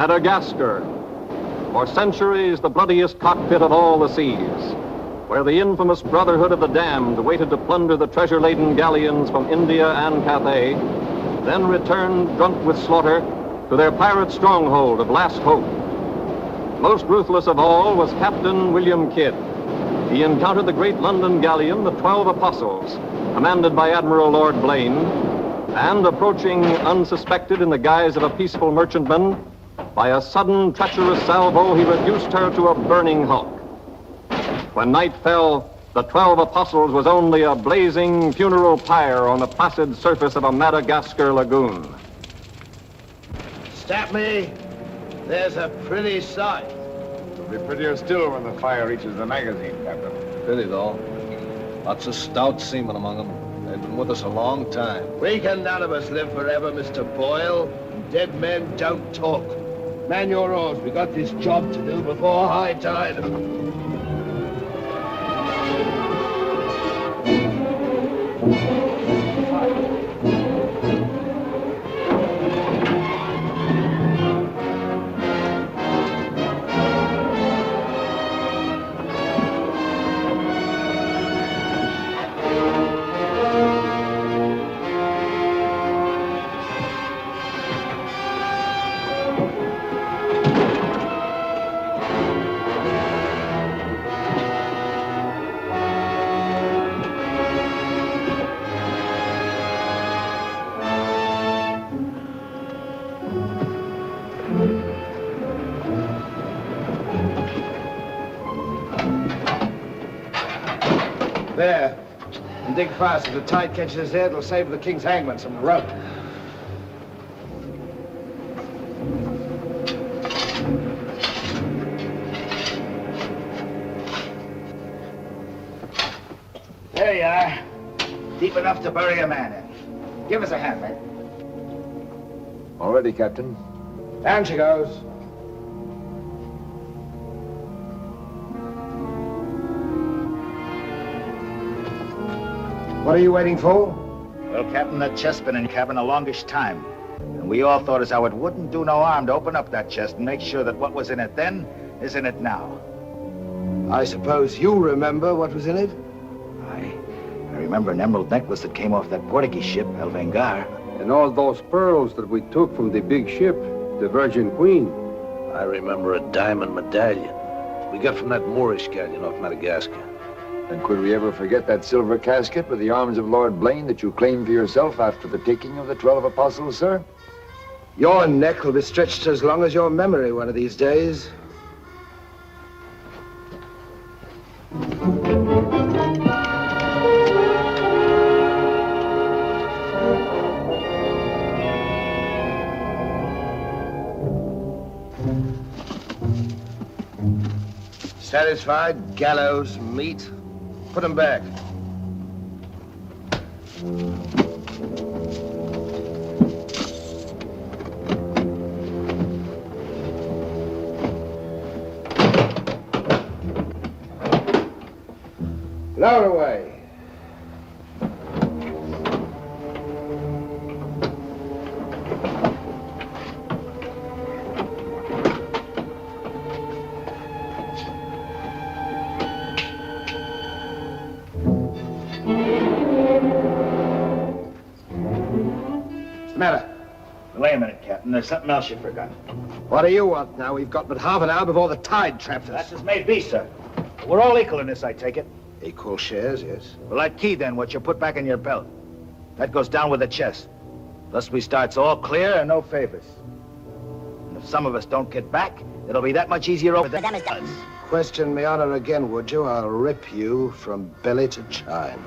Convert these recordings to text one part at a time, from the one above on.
Madagascar, for centuries the bloodiest cockpit of all the seas, where the infamous Brotherhood of the Damned waited to plunder the treasure-laden galleons from India and Cathay, then returned drunk with slaughter to their pirate stronghold of Last Hope. Most ruthless of all was Captain William Kidd. He encountered the great London galleon, the 12 Apostles, commanded by Admiral Lord Blayne, and approaching unsuspected in the guise of a peaceful merchantman, by a sudden treacherous salvo, he reduced her to a burning hulk. When night fell, the 12 Apostles was only a blazing funeral pyre on the placid surface of a Madagascar lagoon. Stop me. There's a pretty sight. It'll be prettier still when the fire reaches the magazine, Captain. Pity, though. Lots of stout seamen among them. They've been with us a long time. We can none of us live forever, Mr. Boyle. Dead men don't talk. Man your oars. We got this job to do before high tide. There. And dig fast. If the tide catches us there, it'll save the king's hangman some rope. There you are. Deep enough to bury a man in. Give us a hand, mate. All ready, Captain. Down she goes. What are you waiting for? Well, Captain, that chest's been in cabin a longish time. And we all thought as how it wouldn't do no harm to open up that chest and make sure that what was in it then is in it now. I suppose you remember what was in it? I remember an emerald necklace that came off that Portuguese ship, El Vengar. And all those pearls that we took from the big ship, the Virgin Queen. I remember a diamond medallion we got from that Moorish galleon off Madagascar. And could we ever forget that silver casket with the arms of Lord Blayne that you claimed for yourself after the taking of the 12 Apostles, sir? Your neck will be stretched as long as your memory one of these days. Satisfied? Gallows, meat. Put them back. Lower away. Wait a minute, Captain. There's something else you forgot. What do you want now? We've got but half an hour before the tide traps us. That's as may be, sir. We're all equal in this, I take it. Equal shares, yes. Well, that key, then, what you put back in your belt. That goes down with the chest. Thus we starts all clear and no favors. And if some of us don't get back, it'll be that much easier over them as us. Question me honor again, would you? I'll rip you from belly to chine.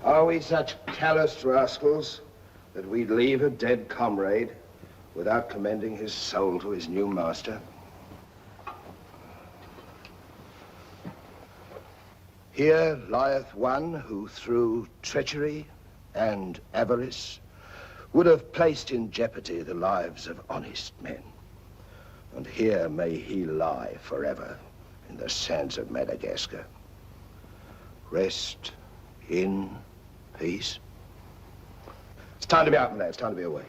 Are we such callous rascals that we'd leave a dead comrade without commending his soul to his new master? Here lieth one who through treachery, and avarice would have placed in jeopardy the lives of honest men. And here may he lie forever in the sands of Madagascar. Rest in peace. It's time to be out, my lad. It's time to be away.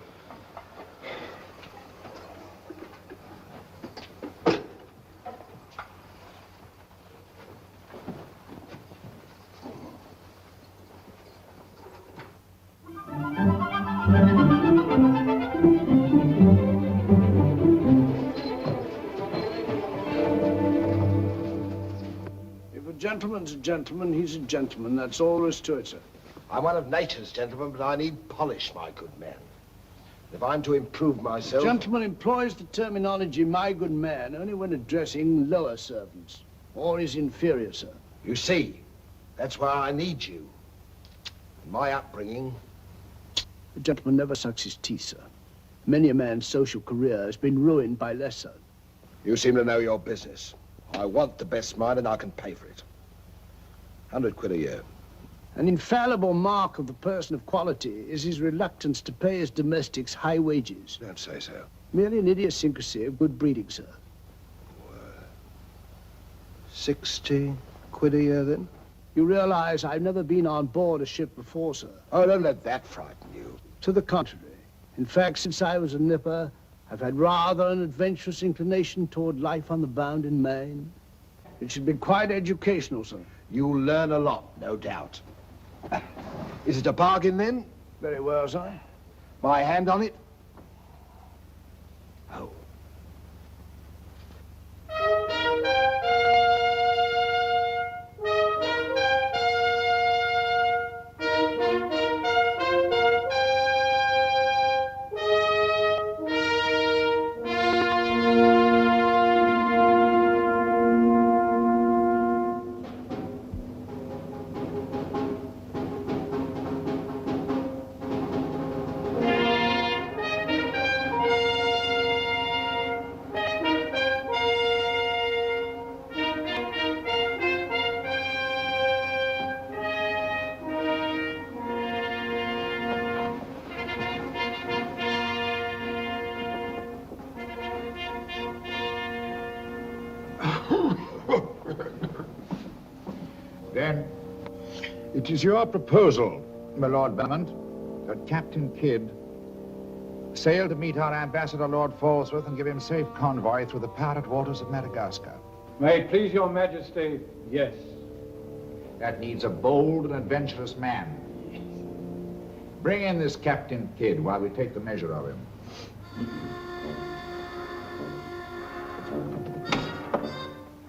If a gentleman's a gentleman, he's a gentleman. That's all there is to it, sir. I'm one of nature's gentlemen, but I need polish, my good man. If I'm to improve myself... Gentleman employs the terminology, my good man, only when addressing lower servants, or his inferior, sir. You see, that's why I need you. In my upbringing... A gentleman never sucks his teeth, sir. Many a man's social career has been ruined by less, sir. You seem to know your business. I want the best mine, and I can pay for it. 100 quid a year. An infallible mark of the person of quality is his reluctance to pay his domestics high wages. Don't say so. Merely an idiosyncrasy of good breeding, sir. 60 quid a year, then? You realize I've never been on board a ship before, sir. Oh, don't let that frighten you. To the contrary. In fact, since I was a nipper, I've had rather an adventurous inclination toward life on the bound in Maine. It should be quite educational, sir. You'll learn a lot, no doubt. Is it a bargain, then? Very well, sir. My hand on it? Oh. Then, it is your proposal, my Lord Blayne, that Captain Kidd sail to meet our ambassador, Lord Falsworth, and give him safe convoy through the pirate waters of Madagascar. May it please your majesty, yes. That needs a bold and adventurous man. Bring in this Captain Kidd while we take the measure of him.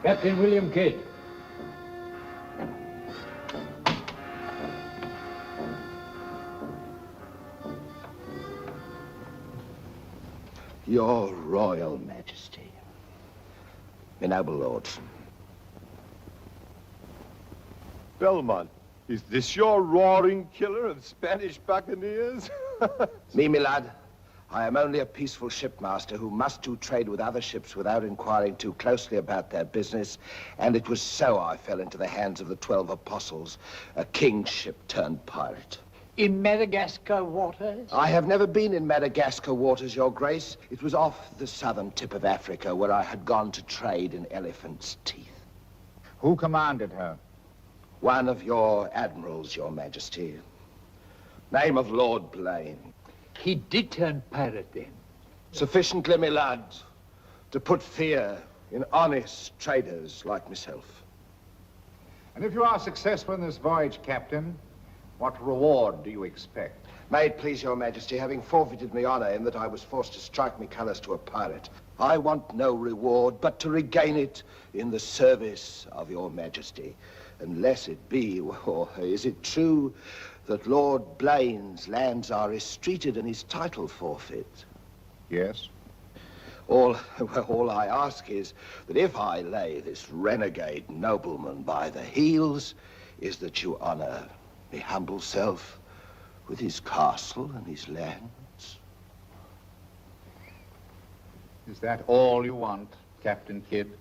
Captain William Kidd. Your Royal Majesty. My noble lords. Belmont, is this your roaring killer of Spanish buccaneers? Me, my lad, I am only a peaceful shipmaster who must do trade with other ships without inquiring too closely about their business, and it was so I fell into the hands of the 12 apostles, a king's ship turned pirate. In Madagascar waters? I have never been in Madagascar waters, Your Grace. It was off the southern tip of Africa where I had gone to trade in elephants' teeth. Who commanded her? One of your admirals, Your Majesty. Name of Lord Blayne. He did turn pirate then? Sufficiently, my lad, to put fear in honest traders like myself. And if you are successful in this voyage, Captain, what reward do you expect? May it please Your Majesty, having forfeited my honor in that I was forced to strike me colors to a pirate, I want no reward but to regain it in the service of Your Majesty. Unless it be, or is it true that Lord Blayne's lands are estreated and his title forfeit? Yes. All I ask is that if I lay this renegade nobleman by the heels, is that you honor me humble self with his castle and his lands. Is that all you want, Captain Kidd?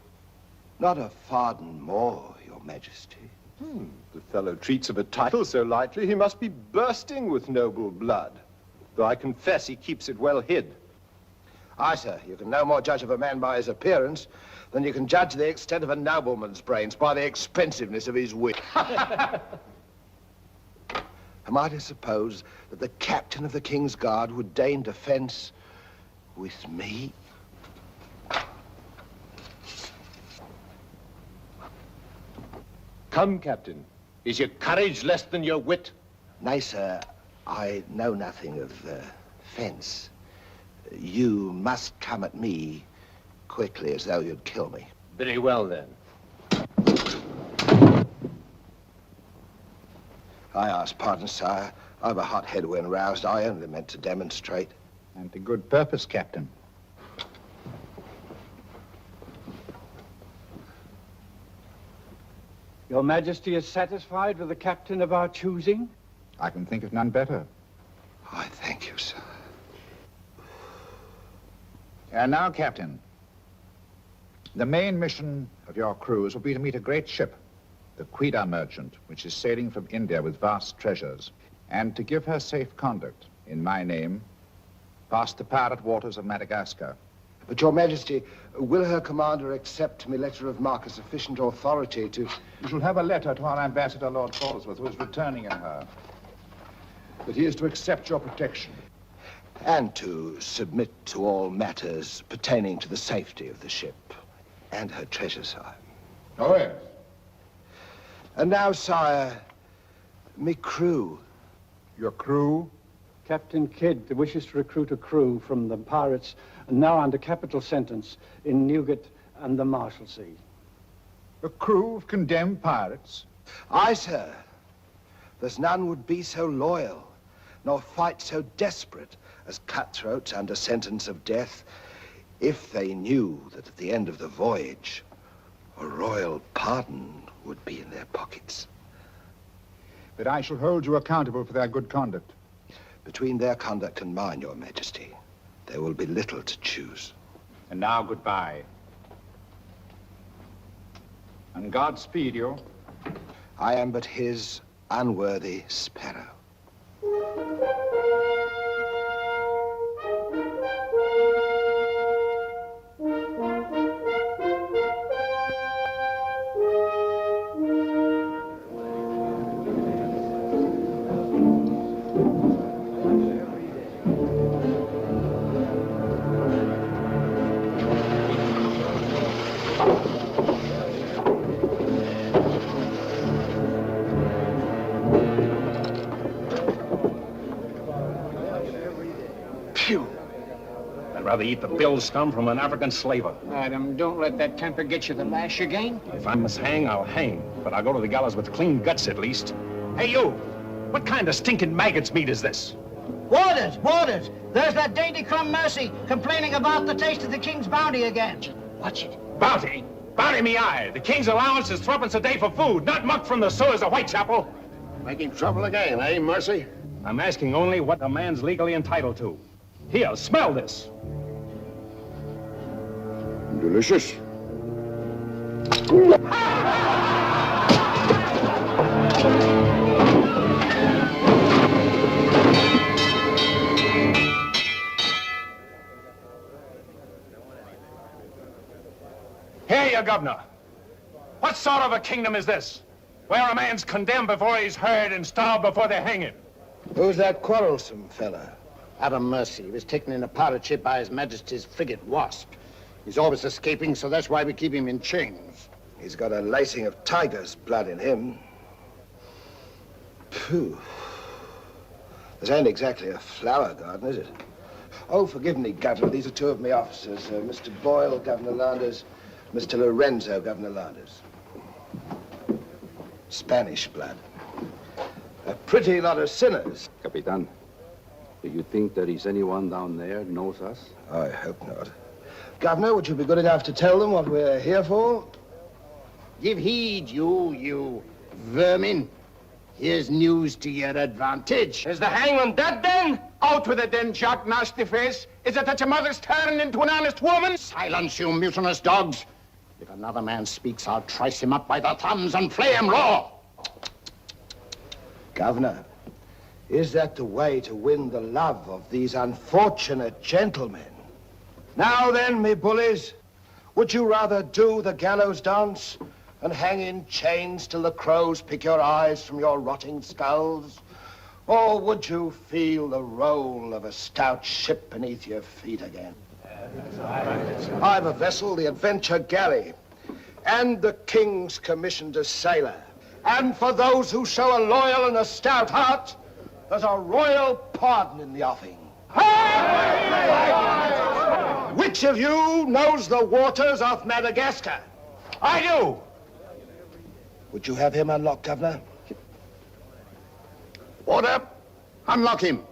Not a farden more, Your Majesty. The fellow treats of a title so lightly, he must be bursting with noble blood. Though I confess he keeps it well hid. Aye, sir, you can no more judge of a man by his appearance than you can judge the extent of a nobleman's brains by the expensiveness of his wit. Am I to suppose that the captain of the King's Guard would deign defense with me? Come, Captain. Is your courage less than your wit? Nay, sir, I know nothing of fence. You must come at me quickly as though you'd kill me. Very well, then. I ask pardon, sire. I've a hot head when roused. I only meant to demonstrate. And to good purpose, Captain. Your Majesty is satisfied with the captain of our choosing? I can think of none better. I thank you, sir. And now, Captain, the main mission of your cruise will be to meet a great ship, the Quida merchant, which is sailing from India with vast treasures, and to give her safe conduct, in my name, past the pirate waters of Madagascar. But, Your Majesty, will her commander accept me letter of marque as sufficient authority to... You shall have a letter to our ambassador, Lord Falsworth, who is returning in her, that he is to accept your protection. And to submit to all matters pertaining to the safety of the ship and her treasure, sire. Oh, yes. And now, sire, me crew. Your crew? Captain Kidd wishes to recruit a crew from the pirates now under capital sentence in Newgate and the Marshalsea. A crew of condemned pirates? Aye, sir. There's none would be so loyal, nor fight so desperate as cutthroats under sentence of death, if they knew that at the end of the voyage, a royal pardon would be in their pockets. But I shall hold you accountable for their good conduct. Between their conduct and mine, Your Majesty, there will be little to choose. And now, goodbye. And Godspeed you. I am but his unworthy sparrow. I'd rather eat the bill scum from an African slaver. Madam, don't let that temper get you the lash again. If I must hang, I'll hang. But I'll go to the gallows with clean guts at least. Hey, you! What kind of stinking maggot's meat is this? Warders! Warders! There's that dainty crumb Mercy complaining about the taste of the king's bounty again. Watch it. Bounty? Bounty me eye! The king's allowance is 3 a day for food, not muck from the sewers of Whitechapel. Making trouble again, eh, Mercy? I'm asking only what a man's legally entitled to. Here, smell this. Delicious. Here, you governor. What sort of a kingdom is this? Where a man's condemned before he's heard and starved before they hang him. Who's that quarrelsome fella? Adam Mercy. He was taken in a pirate ship by His Majesty's frigate Wasp. He's always escaping, so that's why we keep him in chains. He's got a lacing of tiger's blood in him. Phew. This ain't exactly a flower garden, is it? Oh, forgive me, Governor. These are two of my officers. Mr. Boyle, Governor Landers. Mr. Lorenzo, Governor Landers. Spanish blood. A pretty lot of sinners. Capitan, do you think there is anyone down there knows us? I hope not. Governor, would you be good enough to tell them what we're here for? Give heed, you vermin. Here's news to your advantage. Is the hangman dead, then? Out with it, then, Jack Nasty Face. Is it that your mother's turned into an honest woman? Silence, you mutinous dogs. If another man speaks, I'll trice him up by the thumbs and flay him raw. Governor, is that the way to win the love of these unfortunate gentlemen? Now then, me bullies, would you rather do the gallows dance and hang in chains till the crows pick your eyes from your rotting skulls? Or would you feel the roll of a stout ship beneath your feet again? I've a vessel, the Adventure Galley, and the King's commissioned a sailor. And for those who show a loyal and a stout heart, there's a royal pardon in the offing. Which of you knows the waters of Madagascar? I do. Would you have him unlocked, Governor? Order. Unlock him.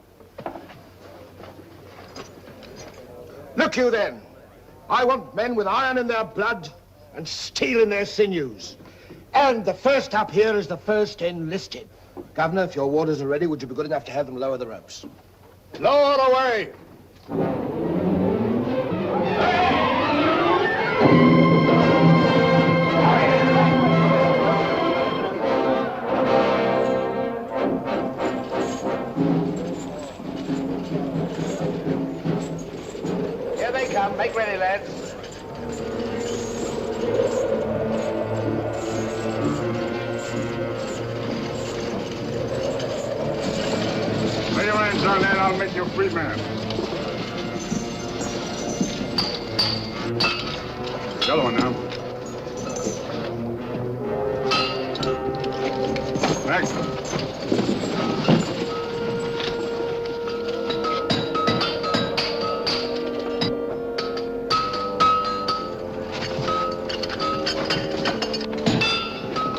Look you then. I want men with iron in their blood and steel in their sinews. And the first up here is the first enlisted. Governor, if your warders are ready, would you be good enough to have them lower the ropes? Lower away. Here they come. Make ready, lads. Lay your hands on that, I'll make you a free man. The other one now. Excellent.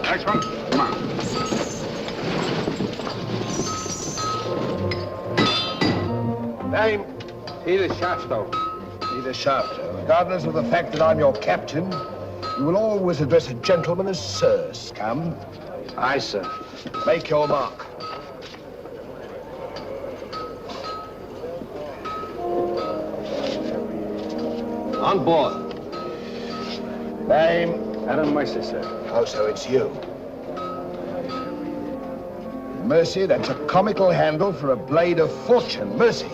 Next one, come on. Name? Peter Shafto. Peter Shafto. Regardless of the fact that I'm your captain, you will always address a gentleman as Sir, scum. Aye, sir. Make your mark. On board. Name? Adam Mercy, sir. Oh, so it's you. Mercy, that's a comical handle for a blade of fortune. Mercy.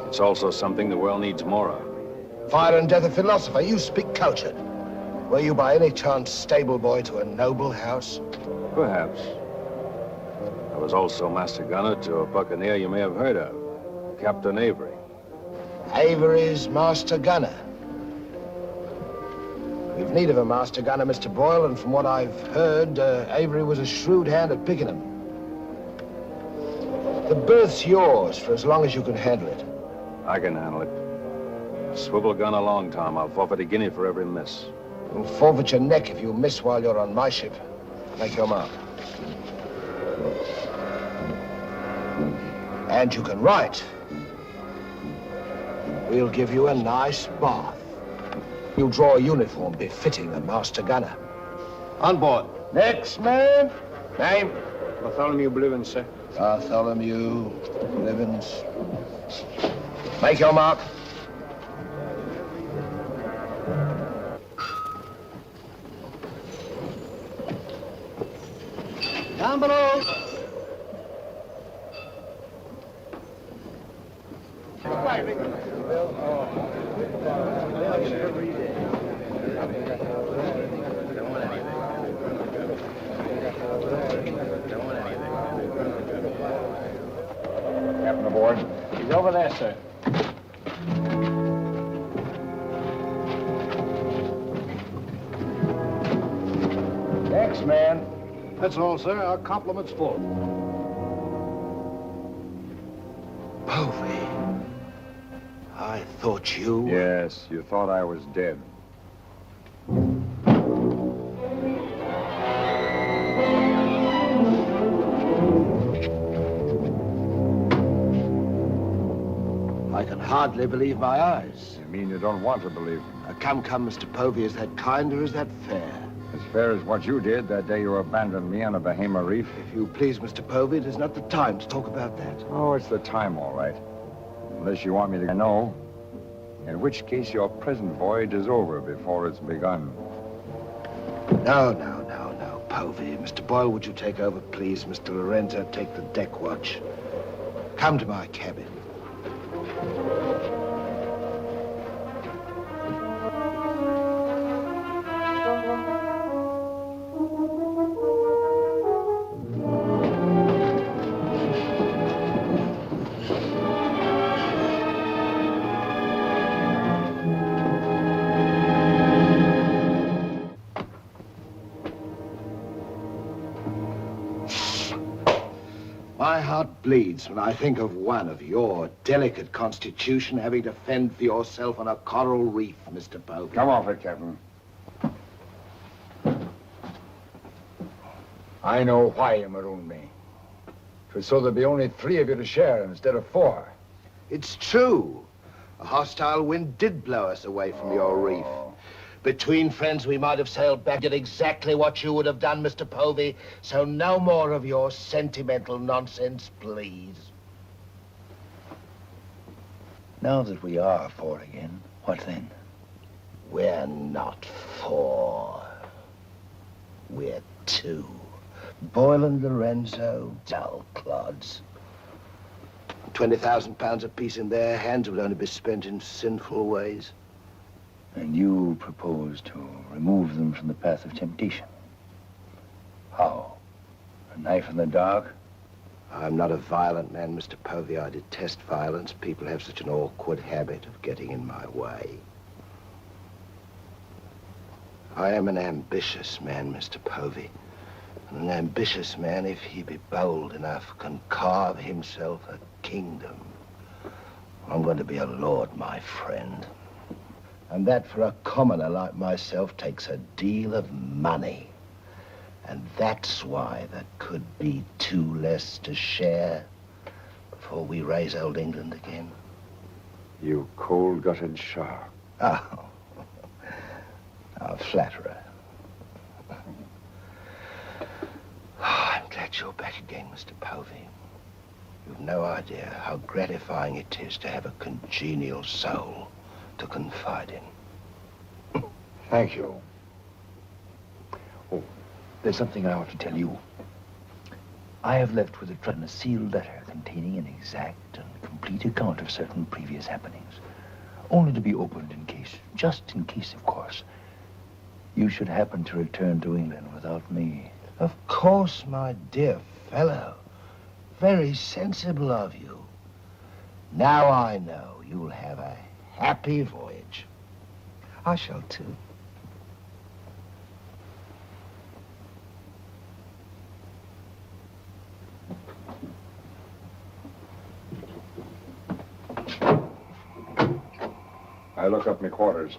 It's also something the world needs more of. Fire and death a philosopher. You speak cultured. Were you by any chance stable boy to a noble house? Perhaps. I was also master gunner to a buccaneer you may have heard of, Captain Avery. Avery's master gunner. We've need of a master gunner, Mr. Boyle, and from what I've heard, Avery was a shrewd hand at picking them. The berth's yours for as long as you can handle it. I can handle it. Swivel gun along, Tom. I'll forfeit a guinea for every miss. You'll forfeit your neck if you miss while you're on my ship. Make your mark. And you can write. We'll give you a nice bath. You'll draw a uniform befitting a master gunner. On board. Next man. Name? Bartholomew Blivens, sir. Bartholomew Blivens. Make your mark. Down below. Captain aboard. He's over there, sir. Next man. That's all, sir. Our compliments full. Povey. I thought you... Yes, you thought I was dead. I can hardly believe my eyes. You mean you don't want to believe me? Come, Mr. Povey, is that kind or is that fair? As fair as what you did that day you abandoned me on a Bahama reef? If you please, Mr. Povey, it is not the time to talk about that. Oh, it's the time, all right. Unless you want me to know. In which case your present voyage is over before it's begun. No. Povey. Mr. Boyle, would you take over, please? Mr. Lorenzo, take the deck watch. Come to my cabin. My heart bleeds when I think of one of your delicate constitution having to fend for yourself on a coral reef, Mr. Povey. Come off it, Captain. I know why you marooned me. It was so there'd be only 3 of you to share instead of 4. It's true. A hostile wind did blow us away from your reef. Between friends, we might have sailed back, did exactly what you would have done, Mr. Povey. So no more of your sentimental nonsense, please. Now that we are 4 again, what then? We're not 4. We're 2. Boyle and Lorenzo, dull clods. 20,000 pounds apiece in their hands would only be spent in sinful ways. And you propose to remove them from the path of temptation. How? A knife in the dark? I'm not a violent man, Mr. Povey. I detest violence. People have such an awkward habit of getting in my way. I am an ambitious man, Mr. Povey. And an ambitious man, if he be bold enough, can carve himself a kingdom. I'm going to be a lord, my friend. And that, for a commoner like myself, takes a deal of money. And that's why there could be 2 less to share before we raise old England again. You cold-gutted shark. Oh, a flatterer. I'm glad you're back again, Mr. Povey. You've no idea how gratifying it is to have a congenial soul to confide in. Thank you. Oh, there's something I ought to tell you. I have left with the Trent a sealed letter containing an exact and complete account of certain previous happenings, only to be opened in case, just in case, of course, you should happen to return to England without me. Of course, my dear fellow. Very sensible of you. Now I know you'll have a happy voyage. I shall too. I look up my quarters.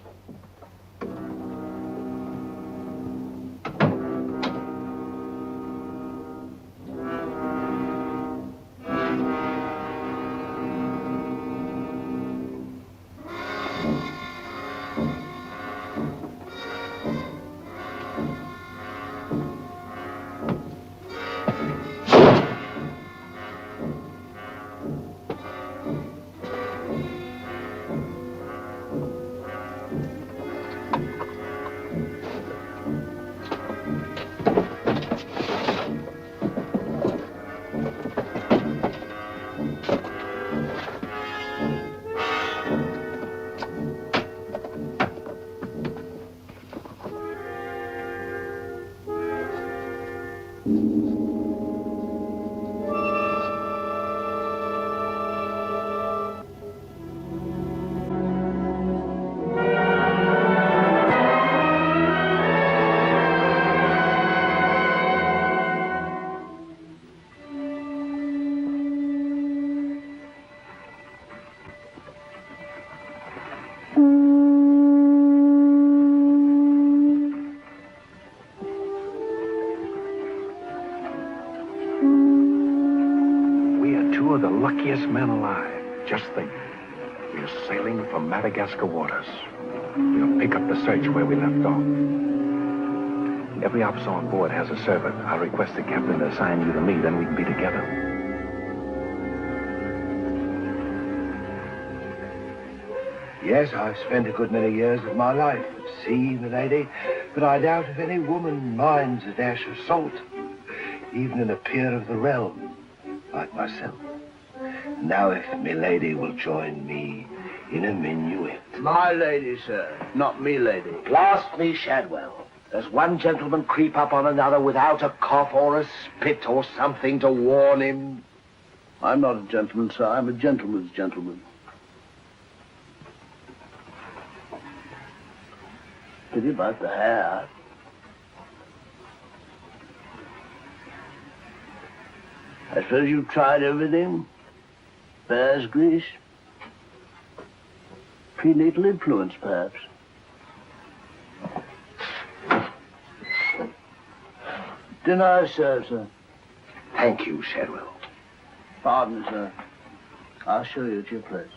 Luckiest men alive. Just think. We're sailing for Madagascar waters. We'll pick up the search where we left off. Every officer on board has a servant. I'll request the captain to assign you to me, then we can be together. Yes, I've spent a good many years of my life at sea, milady. But I doubt if any woman minds a dash of salt, even in a peer of the realm, like myself. Now, if milady will join me in a minuet. My lady, sir, not me lady. Blast me, Shadwell. Does one gentleman creep up on another without a cough or a spit or something to warn him? I'm not a gentleman, sir. I'm a gentleman's gentleman. Pity about the hair. I suppose you've tried everything? Bear's grease? Prenatal influence, perhaps? Dinner served, sir. Thank you, Shadwell. Pardon, sir. I'll show you at your place.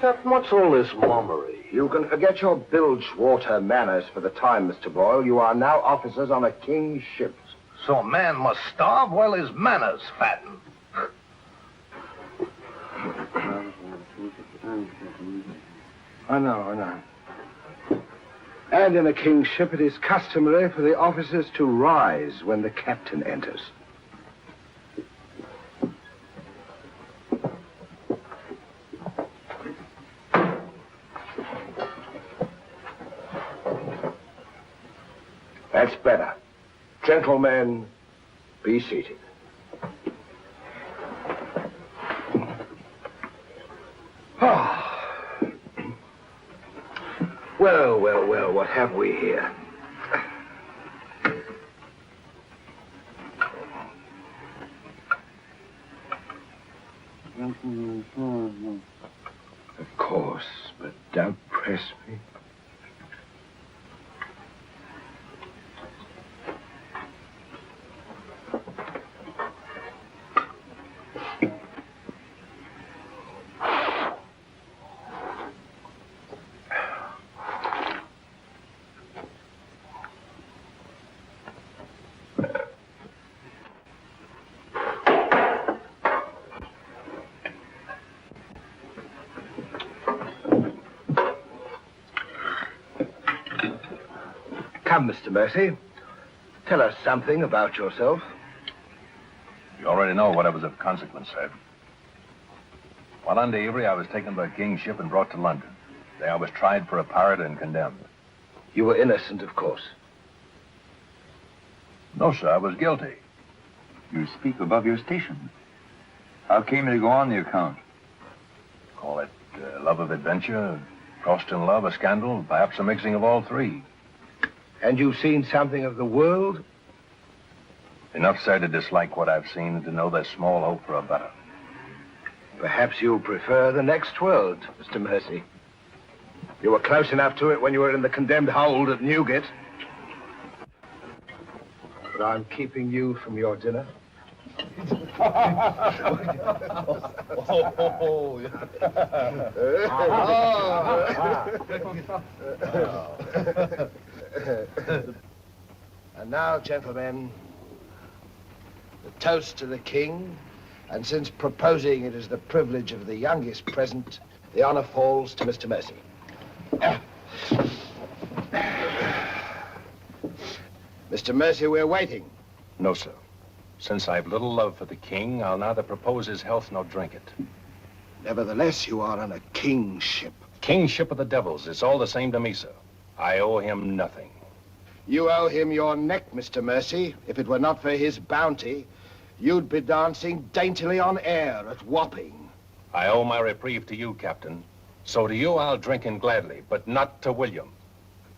Captain, what's all this mummery? You can forget your bilge water manners for the time, Mr. Boyle. You are now officers on a king's ship. So a man must starve while his manners fatten. I know. And in a king's ship, it is customary for the officers to rise when the captain enters. That's better. Gentlemen, be seated. Well, what have we here? Of course, but don't press me. Come, Mr. Mercy. Tell us something about yourself. You already know what was of consequence, sir. While under Erie, I was taken by a king's ship and brought to London. There I was tried for a pirate and condemned. You were innocent, of course. No, sir, I was guilty. You speak above your station. How came you to go on the account? Call it love of adventure, crossed in love, a scandal, perhaps a mixing of all three. And you've seen something of the world? Enough, sir, to dislike what I've seen and to know there's small hope for a better. Perhaps you'll prefer the next world, Mr. Mercy. You were close enough to it when you were in the condemned hold at Newgate. But I'm keeping you from your dinner. And now, gentlemen, the toast to the king, and since proposing it is the privilege of the youngest present, the honor falls to Mr. Mercy. Mr. Mercy, we're waiting. No, sir. Since I've little love for the king, I'll neither propose his health nor drink it. Nevertheless, you are on a king's ship. King's ship of the devils. It's all the same to me, sir. I owe him nothing. You owe him your neck, Mr. Mercy. If it were not for his bounty, you'd be dancing daintily on air at Wapping. I owe my reprieve to you, Captain. So to you I'll drink in gladly, but not to William.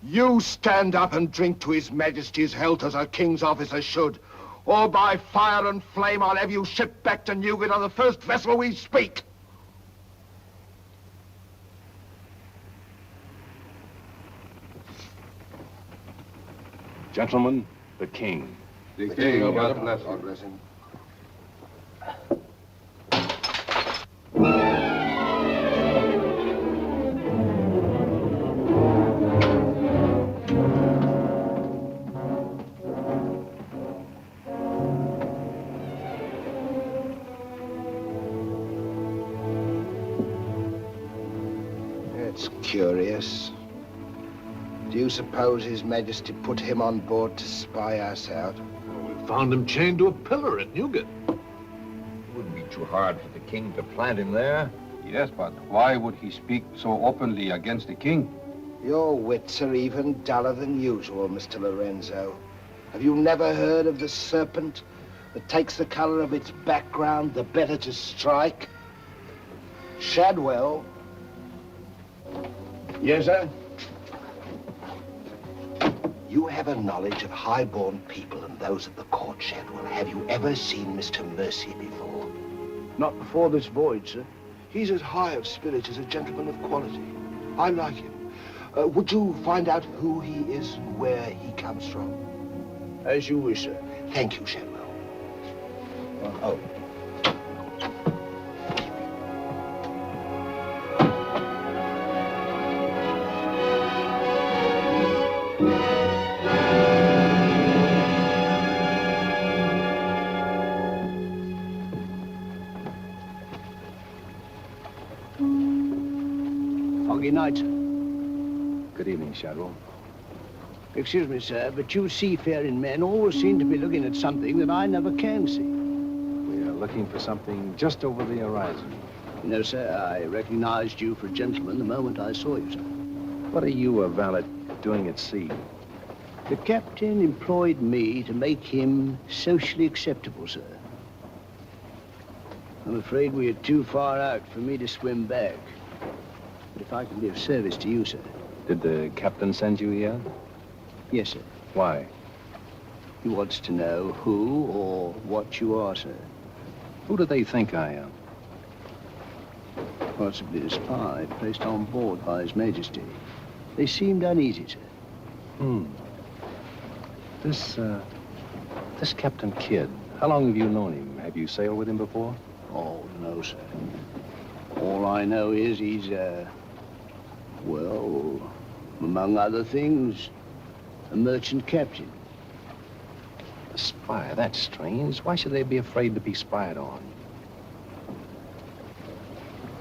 You stand up and drink to His Majesty's health as a king's officer should, or by fire and flame I'll have you shipped back to Newgate on the first vessel we speak. Gentlemen, the king. The king, God bless him. That's curious. Do you suppose His Majesty put him on board to spy us out? Well, we found him chained to a pillar at Newgate. It wouldn't be too hard for the king to plant him there. Yes, but why would he speak so openly against the king? Your wits are even duller than usual, Mr. Lorenzo. Have you never heard of the serpent that takes the color of its background the better to strike? Shadwell. Yes, sir? You have a knowledge of high-born people and those at the court, Shadwell. Have you ever seen Mr. Mercy before? Not before this voyage, sir. He's as high of spirit as a gentleman of quality. I like him. Would you find out who he is and where he comes from? As you wish, sir. Thank you, Shadwell. Oh. Foggy night, sir. Good evening, Shadwell. Excuse me, sir, but you seafaring men always seem to be looking at something that I never can see. We are looking for something just over the horizon. No, sir, I recognized you for a gentleman the moment I saw you, sir. What are you, a valet, doing at sea? The captain employed me to make him socially acceptable, sir. I'm afraid we are too far out for me to swim back. But if I can be of service to you, sir. Did the captain send you here? Yes, sir. Why? He wants to know who or what you are, sir. Who do they think I am? Possibly a spy placed on board by His Majesty. They seemed uneasy, sir. This Captain Kidd, how long have you known him? Have you sailed with him before? Oh, no, sir. All I know is he's, well, among other things, a merchant captain. A spy? That's strange. Why should they be afraid to be spied on?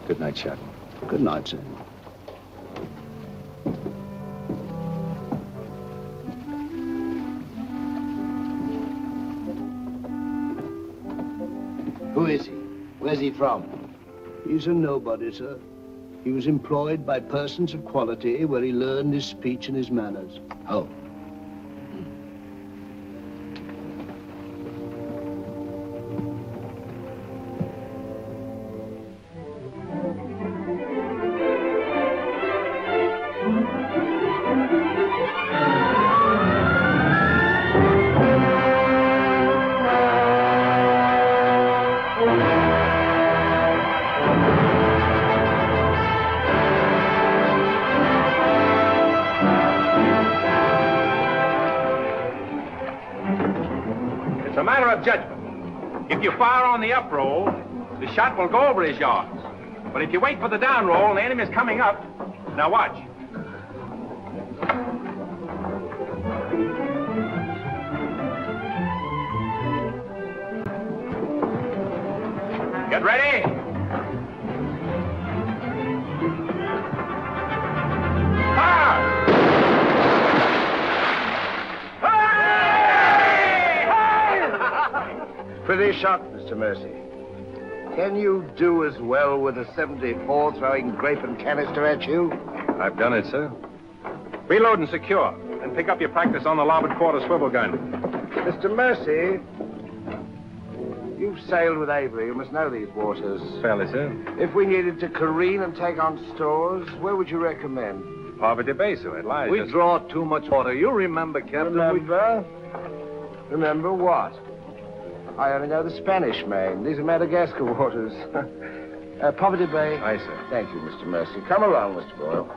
Good night, Shadwell. Good night, sir. Who is he? Where's he from? He's a nobody, sir. He was employed by persons of quality where he learned his speech and his manners. Oh. Judgment. If you fire on the up roll, the shot will go over his yards. But if you wait for the down roll and the enemy's coming up, now watch. Get ready. Fire! Pretty shot, Mr. Mercy. Can you do as well with a 74 throwing grape and canister at you? I've done it, sir. Reload and secure. Then pick up your practice on the larboard quarter swivel gun. Mr. Mercy, you've sailed with Avery. You must know these waters. Fairly, sir. If we needed to careen and take on stores, where would you recommend? Poverty Bay, sir. It lies. We draw too much water. You remember, Captain. Remember? Remember what? I only know the Spanish Main. These are Madagascar waters. Poverty Bay. Aye, sir. Thank you, Mr. Mercy. Come along, Mr. Boyle.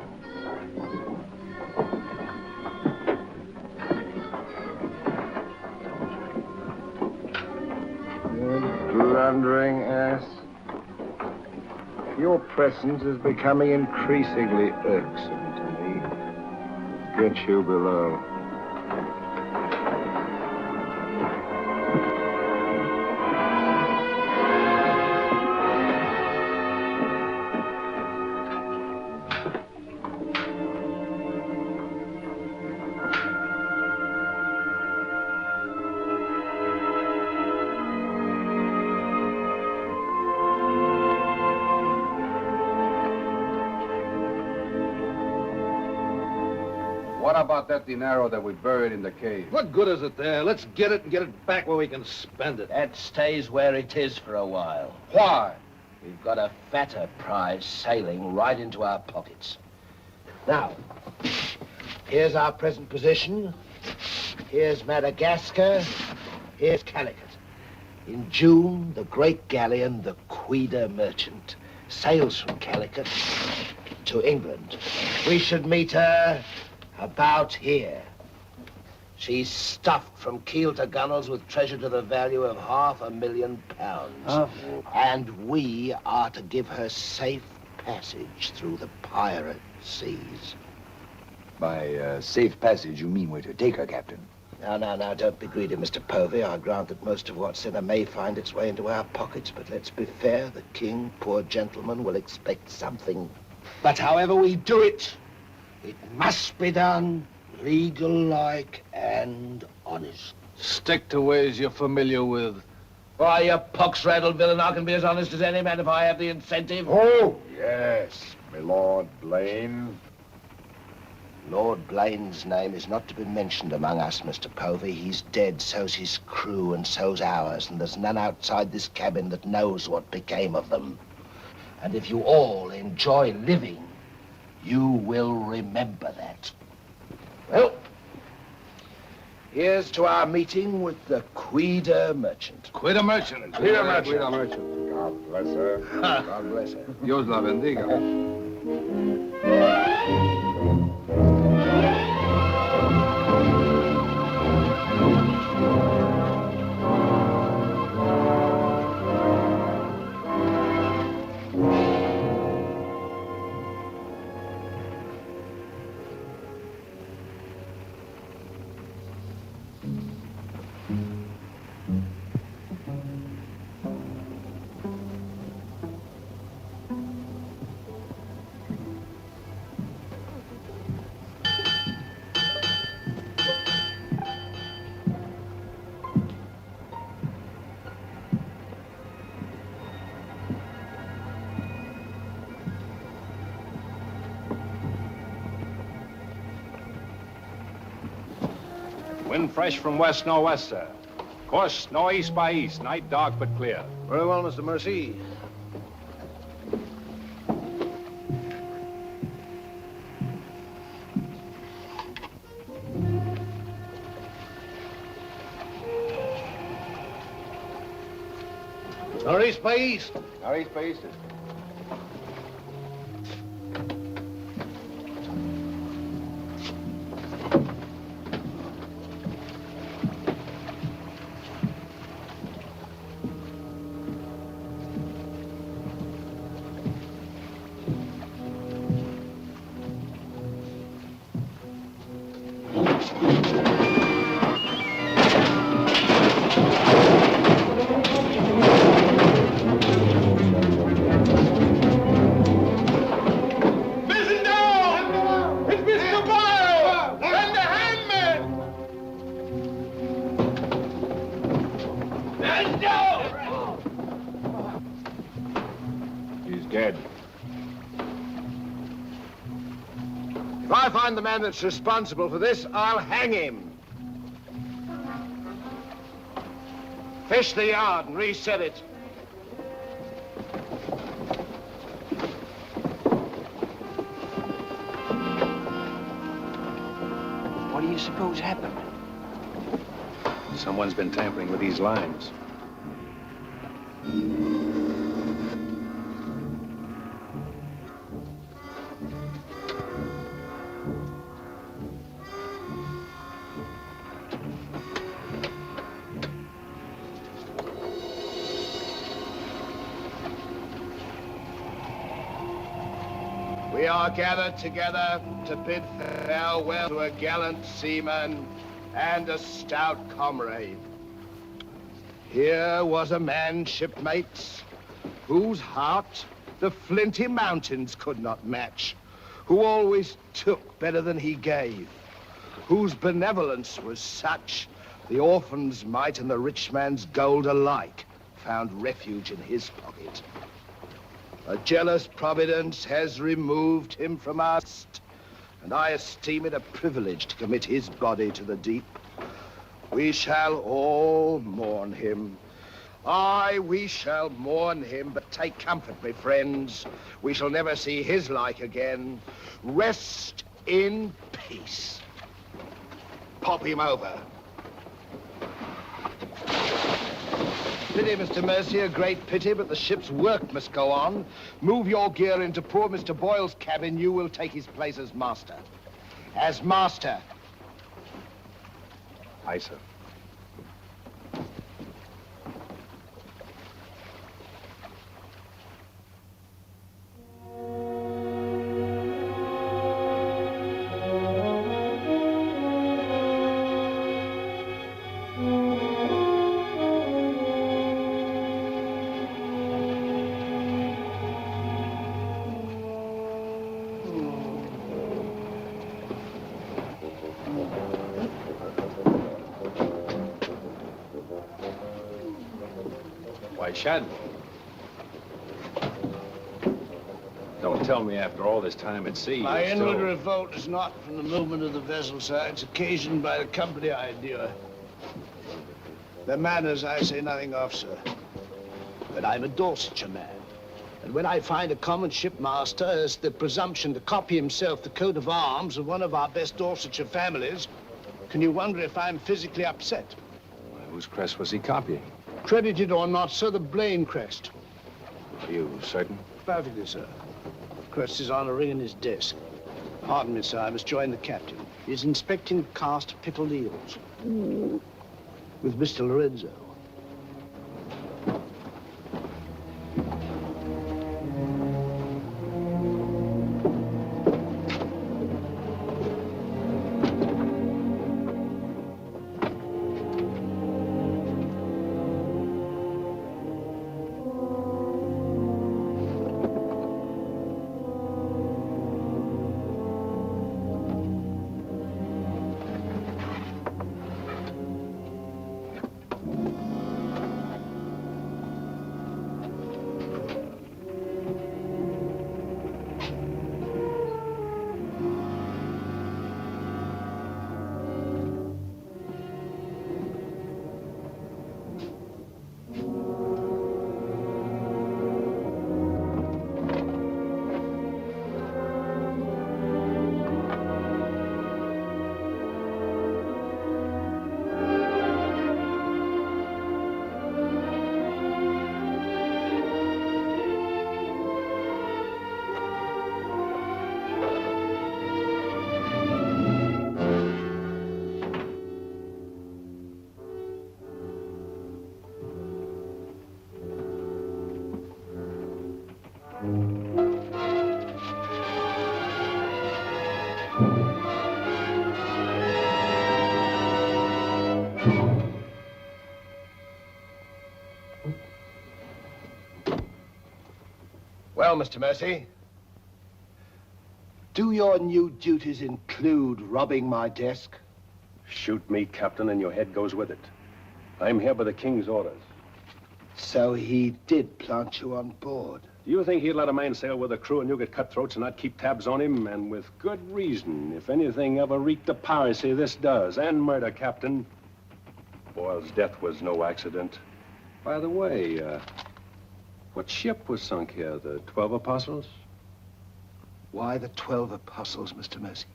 You blundering ass. Your presence is becoming increasingly irksome to me. Get you below. What about that dinero that we buried in the cave? What good is it there? Let's get it and get it back where we can spend it. That stays where it is for a while. Why? We've got a fatter prize sailing right into our pockets. Now, here's our present position. Here's Madagascar. Here's Calicut. In June, the great galleon, the Queen Merchant, sails from Calicut to England. We should meet her about here. She's stuffed from keel to gunwales with treasure to the value of £500,000. And we are to give her safe passage through the pirate seas. By safe passage, you mean we're to take her, Captain? Now, don't be greedy, Mr. Povey. I grant that most of what's in her may find its way into our pockets, but let's be fair, the king, poor gentleman, will expect something. But however we do it, it must be done legal-like and honest. Stick to ways you're familiar with. Why, you pox-rattled villain, I can be as honest as any man if I have the incentive. Oh, yes, my Lord Blayne. Lord Blayne's name is not to be mentioned among us, Mr. Povey. He's dead, so's his crew and so's ours, and there's none outside this cabin that knows what became of them. And if you all enjoy living, you will remember that. Well, here's to our meeting with the Queen Merchant. Queen Merchant. Queen Merchant. God bless her. God bless her. Dios la bendiga. Wind fresh from west-northwest, sir. Course northeast by east. Night dark but clear. Very well, Mr. Mercy. Northeast by east. Northeast by east. If I find the man that's responsible for this, I'll hang him. Fish the yard and reset it. What do you suppose happened? Someone's been tampering with these lines. We are gathered together to bid farewell to a gallant seaman and a stout comrade. Here was a man, shipmates, whose heart the flinty mountains could not match, who always took better than he gave, whose benevolence was such the orphan's mite and the rich man's gold alike found refuge in his pocket. A jealous providence has removed him from us, and I esteem it a privilege to commit his body to the deep. We shall all mourn him. Aye, we shall mourn him, but take comfort, my friends. We shall never see his like again. Rest in peace. Pop him over. Pity, Mr. Mercy, a great pity, but the ship's work must go on. Move your gear into poor Mr. Boyle's cabin. You will take his place as master. As master. Aye, sir. Why, Shad. Don't tell me after all this time at sea. My you're inward still... revolt is not from the movement of the vessel, sir. It's occasioned by the company I endure. Their manners I say nothing of, sir. But I'm a Dorsetshire man. And when I find a common shipmaster has the presumption to copy himself the coat of arms of one of our best Dorsetshire families, can you wonder if I'm physically upset? Whose crest was he copying? Credited or not, sir, the Blayne crest. Are you certain? Perfectly, sir. Crest is on a ring in his desk. Pardon me, sir, I must join the captain. He's inspecting the cast of pickled eels. With Mr. Lorenzo. Well, Mr. Mercy, do your new duties include robbing my desk? Shoot me, Captain, and your head goes with it. I'm here by the King's orders. So he did plant you on board? Do you think he'd let a man sail with a crew and you get cutthroats and not keep tabs on him? And with good reason. If anything ever reeked of piracy, this does. And murder, Captain. Boyle's death was no accident. By the way, what ship was sunk here? The 12 Apostles? Why the 12 Apostles, Mr. Mercy?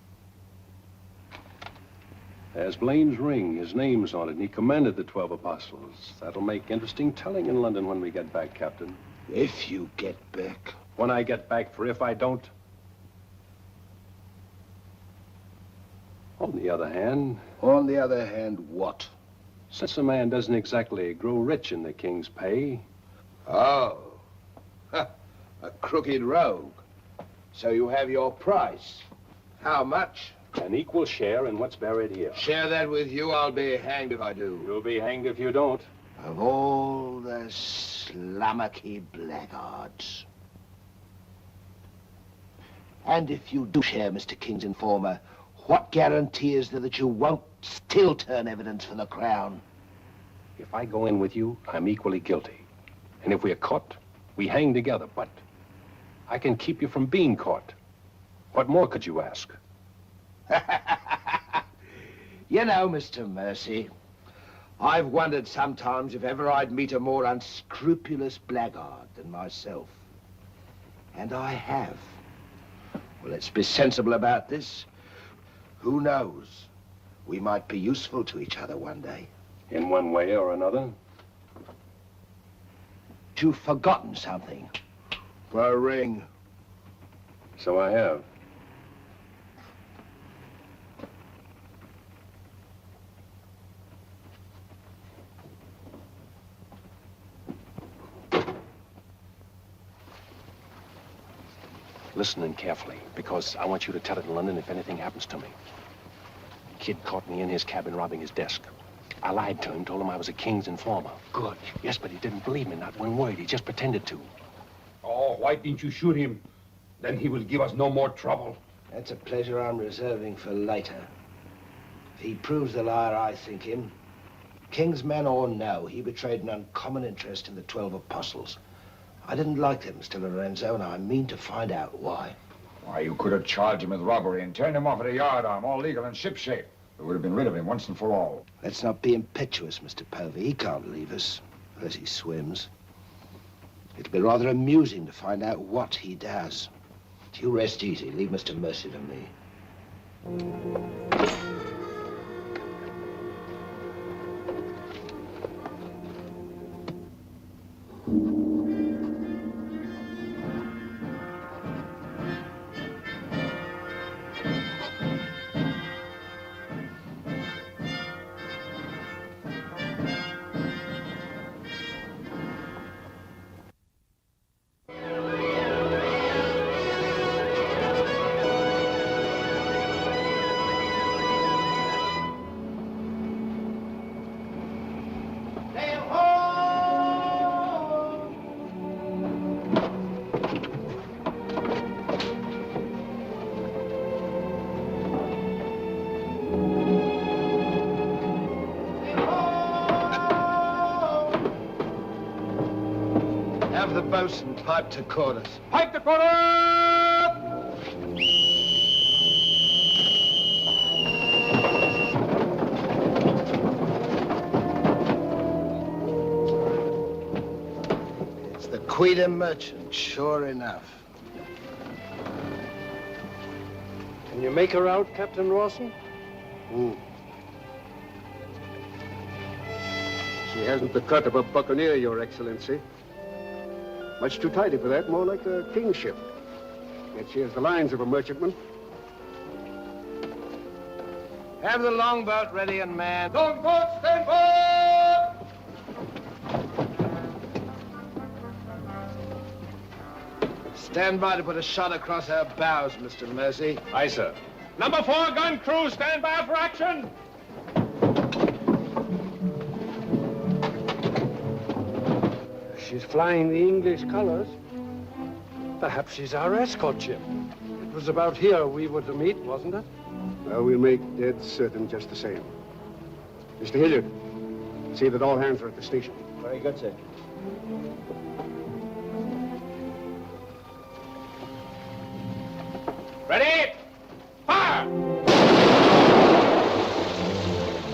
There's Blayne's ring. His name's on it, and he commanded the 12 Apostles. That'll make interesting telling in London when we get back, Captain. If you get back. When I get back, for if I don't. On the other hand... On the other hand, what? Since a man doesn't exactly grow rich in the King's pay... Oh. A crooked rogue. So you have your price. How much? An equal share in what's buried here. Share that with you, I'll be hanged if I do. You'll be hanged if you don't. Of all the slummocky blackguards. And if you do share Mr. King's informer, what guarantee is there that you won't still turn evidence for the Crown? If I go in with you, I'm equally guilty. And if we're caught, we hang together. But I can keep you from being caught. What more could you ask? You know, Mr. Mercy, I've wondered sometimes if ever I'd meet a more unscrupulous blackguard than myself. And I have. Well, let's be sensible about this. Who knows? We might be useful to each other one day. In one way or another? You've forgotten something. A ring. So I have. Listen in carefully, because I want you to tell it in London if anything happens to me. Kid caught me in his cabin robbing his desk. I lied to him, told him I was a king's informer. Good. Yes, but he didn't believe me, not one word. He just pretended to. Oh, why didn't you shoot him? Then he will give us no more trouble. That's a pleasure I'm reserving for later. If he proves the liar I think him, king's man or no, he betrayed an uncommon interest in the 12 apostles. I didn't like them, Mr. Lorenzo, and I mean to find out why. Why, you could have charged him with robbery and turned him off at a yardarm, all legal and shipshape. We would have been rid of him once and for all. Let's not be impetuous, Mr. Povey. He can't leave us, unless he swims. It'll be rather amusing to find out what he does. You rest easy. Leave Mr. Mercy to me. Have the boatswain pipe to quarters. Pipe to quarter! It's the Queen Merchant, sure enough. Can you make her out, Captain Rawson? She hasn't the cut of a buccaneer, Your Excellency. Much too tidy for that, more like a king's ship. Yet she has the lines of a merchantman. Have the longboat ready and manned. Longboat, stand by! Stand by to put a shot across her bows, Mr. Mercy. Aye, sir. Number 4 gun crew, stand by for action. She's flying the English colors. Perhaps she's our escort ship. It was about here we were to meet, wasn't it? Well, we'll make dead certain just the same. Mr. Hilliard, see that all hands are at the station. Very good, sir. Ready? Fire!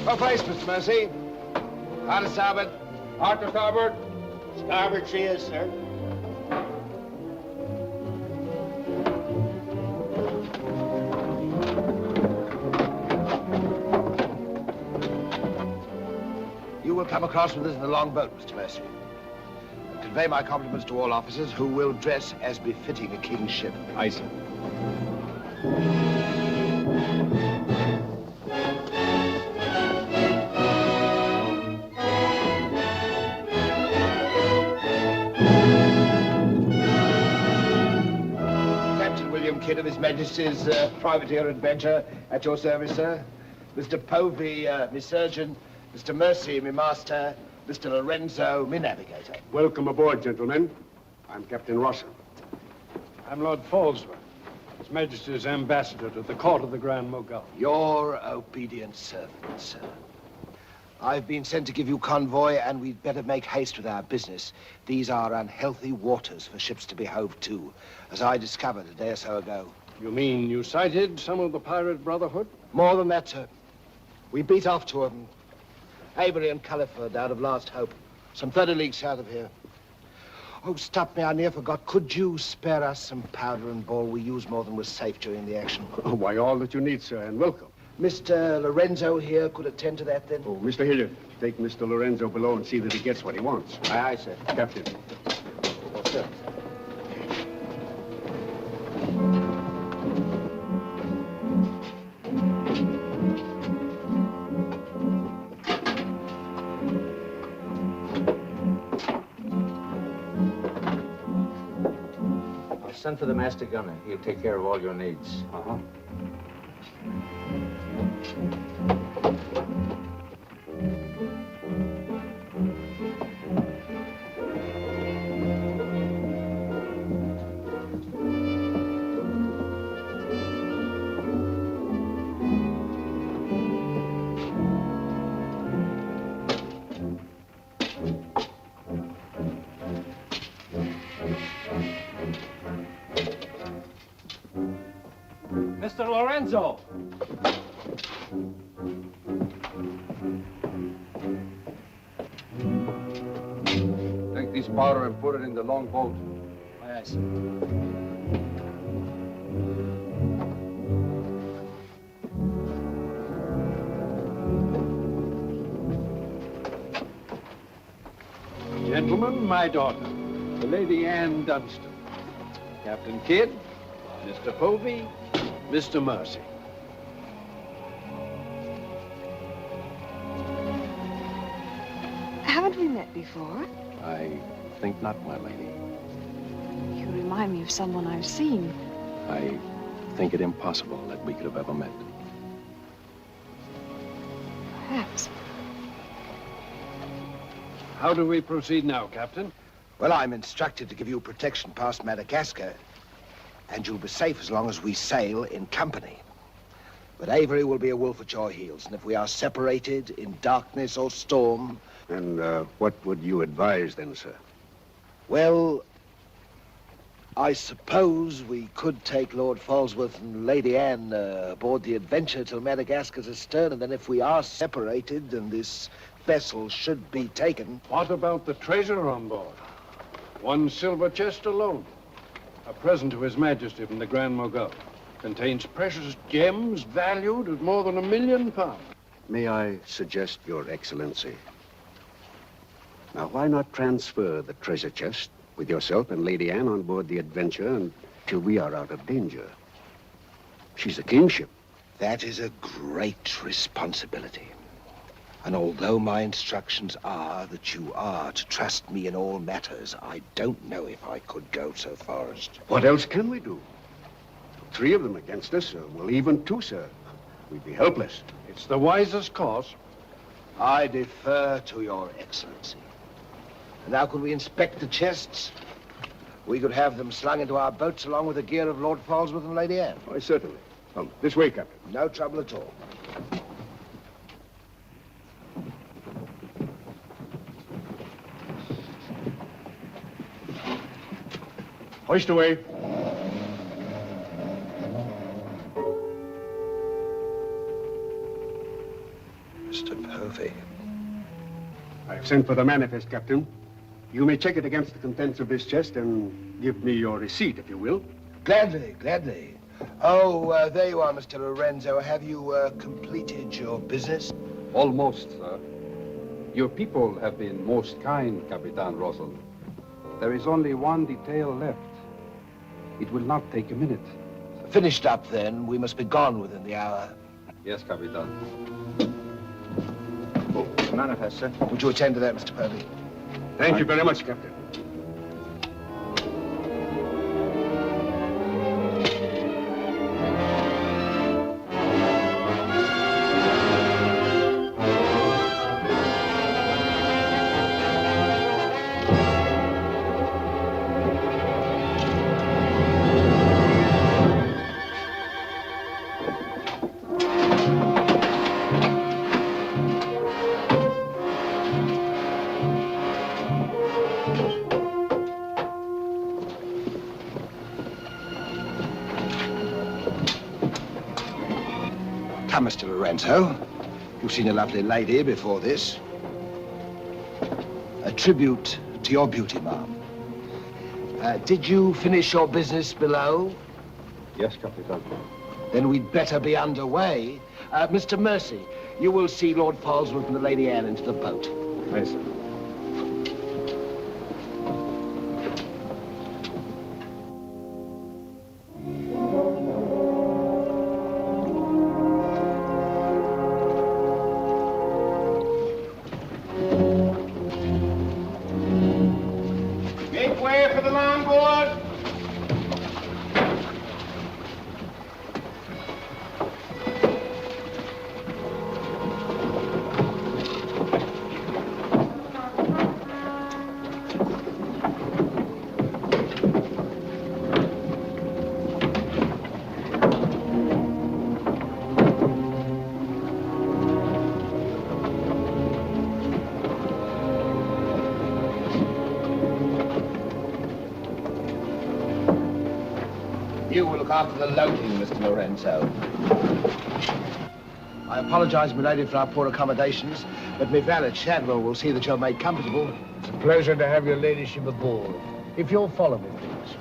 For place, Mr. Mercy. Hard to starboard. Hard to starboard. Starboard she is, sir. You will come across with us in the longboat, Mr. Mercy. And convey my compliments to all officers who will dress as befitting a king's ship. Aye, sir. Kidd of His Majesty's privateer Adventure, at your service, sir. Mr. Povey, me surgeon. Mr. Mercy, me master. Mr. Lorenzo, me navigator. Welcome aboard, gentlemen. I'm Captain Rawson. I'm Lord Falsworth, His Majesty's ambassador to the court of the Grand Mogul. Your obedient servant, sir. I've been sent to give you convoy, and we'd better make haste with our business. These are unhealthy waters for ships to be hove to, as I discovered a day or so ago. You mean you sighted some of the pirate brotherhood? More than that, sir. We beat off to them. Avery and Culliford out of Last Hope. Some 30 leagues south of here. Oh, stop me, I near forgot. Could you spare us some powder and ball? We used more than was safe during the action. Oh, why, all that you need, sir, and welcome. Mr. Lorenzo here could attend to that, then? Oh, Mr. Hilliard, take Mr. Lorenzo below and see that he gets what he wants. Aye, aye, sir. Captain. Yes, sir. Send for the master gunner. He'll take care of all your needs. Uh-huh. Mr. Lorenzo! Take this powder and put it in the long boat. Aye, aye, sir. Gentlemen, my daughter, the Lady Anne Dunstan. Captain Kidd, Mr. Povey, Mr. Mercy. Haven't we met before? I think not, my lady. You remind me of someone I've seen. I think it impossible that we could have ever met. Perhaps. How do we proceed now, Captain? Well, I'm instructed to give you protection past Madagascar, and you'll be safe as long as we sail in company. But Avery will be a wolf at your heels, and if we are separated in darkness or storm... And what would you advise then, sir? Well, I suppose we could take Lord Falsworth and Lady Anne aboard the Adventure till Madagascar's astern, and then if we are separated and this vessel should be taken... What about the treasure on board? One silver chest alone. A present to His Majesty from the Grand Mogul. Contains precious gems valued at more than £1 million. May I suggest, Your Excellency? Now, why not transfer the treasure chest with yourself and Lady Anne on board the Adventure until we are out of danger? She's a kingship. That is a great responsibility. And although my instructions are that you are to trust me in all matters, I don't know if I could go so far as to... What else can we do? 3 of them against us, well, even 2, sir. We'd be helpless. It's the wisest course. I defer to Your Excellency. And now could we inspect the chests? We could have them slung into our boats along with the gear of Lord Falsworth and Lady Anne. Why, certainly. Come, this way, Captain. No trouble at all. Hoist away. Mr. Povey. I've sent for the manifest, Captain. You may check it against the contents of this chest and give me your receipt, if you will. Gladly, gladly. Oh, there you are, Mr. Lorenzo. Have you completed your business? Almost, sir. Your people have been most kind, Capitan Russell. There is only one detail left. It will not take a minute. Finished up, then. We must be gone within the hour. Yes, Capitan. Oh, manifest, sir. Would you attend to that, Mr. Povey? Thank you very much, Captain. Come, Mr. Lorenzo. You've seen a lovely lady before this. A tribute to your beauty, ma'am. Did you finish your business below? Yes, Captain. Then we'd better be underway. Mr. Mercy, you will see Lord Falsworth and the Lady Anne into the boat. Yes, sir. Make way for the longboard. You will look after the loading, Mr. Lorenzo. I apologize, milady, for our poor accommodations, but my valet Shadwell will see that you're made comfortable. It's a pleasure to have your ladyship aboard. If you'll follow me, please.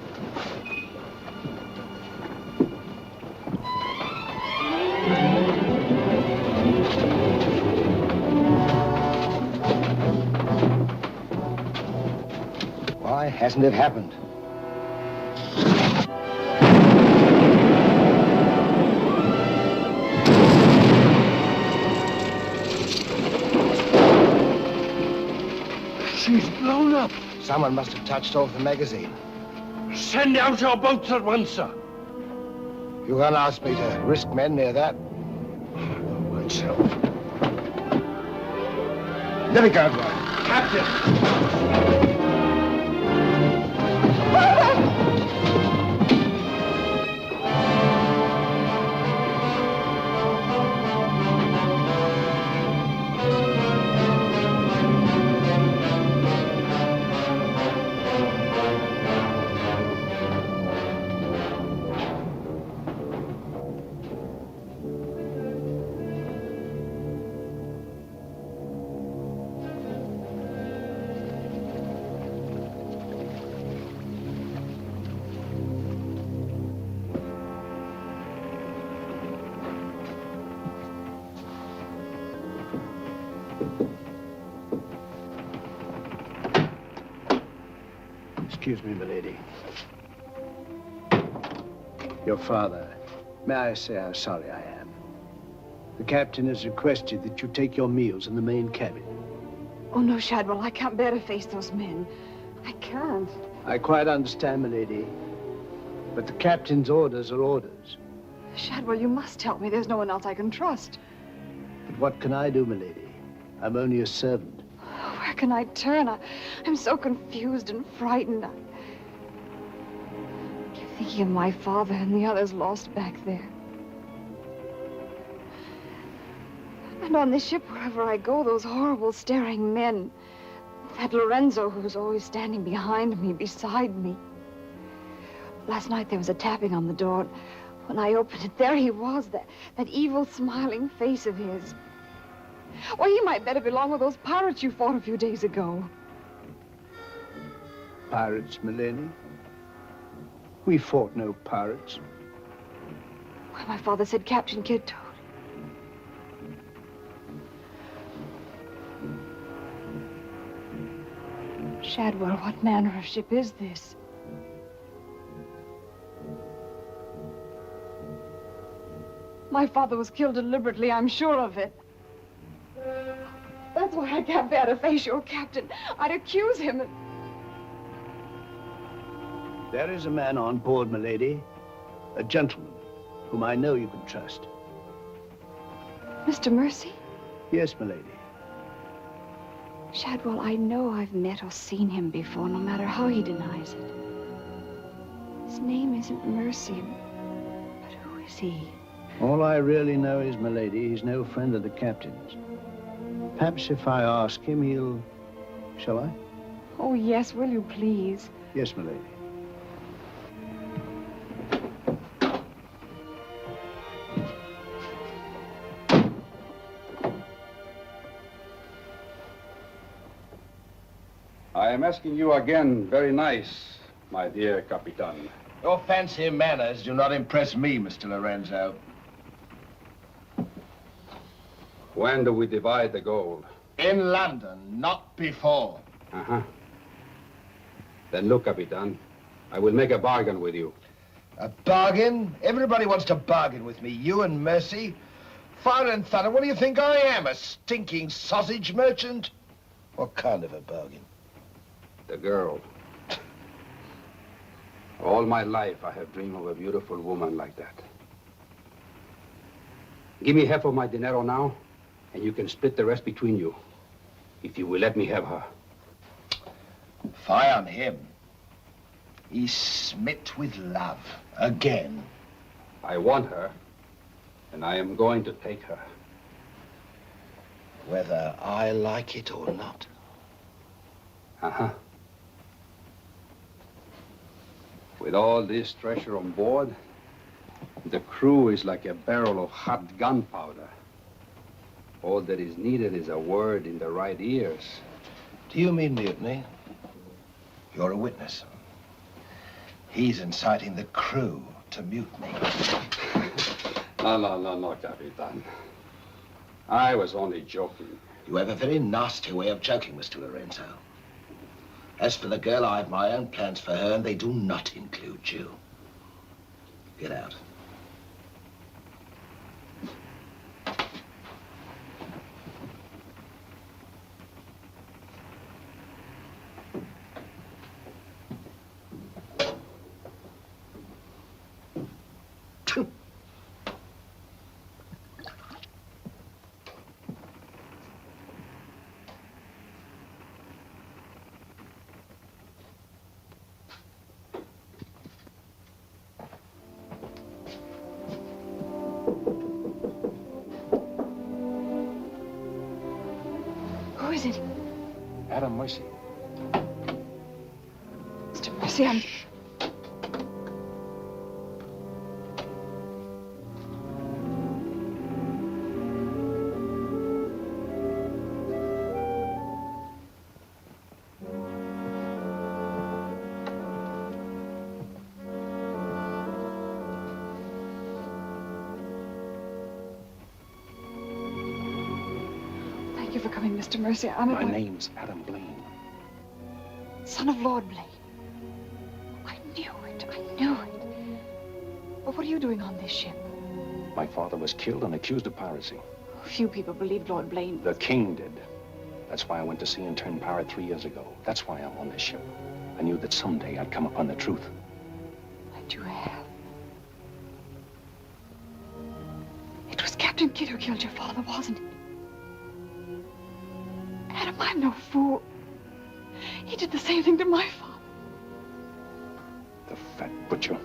Why hasn't it happened? She's blown up. Someone must have touched off the magazine. Send out your boats at once, sir. You can't ask me to risk men near that. Myself. Let it go, boy. Captain! Excuse me, milady. Your father, may I say how sorry I am? The captain has requested that you take your meals in the main cabin. Oh, no, Shadwell, I can't bear to face those men. I can't. I quite understand, milady, but the captain's orders are orders. Shadwell, you must help me. There's no one else I can trust. But what can I do, milady? I'm only a servant. Where can I turn? I'm so confused and frightened. I keep thinking of my father and the others lost back there. And on this ship, wherever I go, those horrible staring men. That Lorenzo who's always standing behind me, beside me. Last night there was a tapping on the door. When I opened it, there he was, that evil smiling face of his. Why, he might better belong with those pirates you fought a few days ago. Pirates, milady? We fought no pirates. Why, my father said Captain Kidd told. Shadwell, what manner of ship is this? My father was killed deliberately, I'm sure of it. That's why I can't bear to face your captain. I'd accuse him. There is a man on board, milady. A gentleman whom I know you can trust. Mr. Mercy? Yes, milady. Shadwell, I know I've met or seen him before, no matter how he denies it. His name isn't Mercy, but who is he? All I really know is, milady, he's no friend of the captain's. Perhaps if I ask him, he'll... Shall I? Oh, yes, will you please? Yes, milady. I am asking you again, very nice, my dear Capitan. Your fancy manners do not impress me, Mr. Lorenzo. When do we divide the gold? In London, not before. Uh-huh. Then look, Capitan, I will make a bargain with you. A bargain? Everybody wants to bargain with me. You and Mercy. Fire and thunder, what do you think I am? A stinking sausage merchant? What kind of a bargain? The girl. All my life, I have dreamed of a beautiful woman like that. Give me half of my dinero now, and you can split the rest between you, if you will let me have her. Fie on him. He's smit with love, again. I want her, and I am going to take her. Whether I like it or not. Uh-huh. With all this treasure on board, the crew is like a barrel of hot gunpowder. All that is needed is a word in the right ears. Do you mean mutiny? You're a witness. He's inciting the crew to mutiny. No, Capitan. I was only joking. You have a very nasty way of joking, Mr. Lorenzo. As for the girl, I have my own plans for her, and they do not include you. Get out. Who is it? Adam Mercy. Mr. Mercy, I'm... Thank you for coming, Mr. Mercy. My name's Adam Blayne. Son of Lord Blayne. I knew it. I knew it. But what are you doing on this ship? My father was killed and accused of piracy. Few people believed Lord Blayne. The king did. That's why I went to sea and turned pirate 3 years ago. That's why I'm on this ship. I knew that someday I'd come upon the truth. And you have. It was Captain Kidd who killed your father, wasn't it? Adam, I'm no fool. He did the same thing to my father. The fat butcher.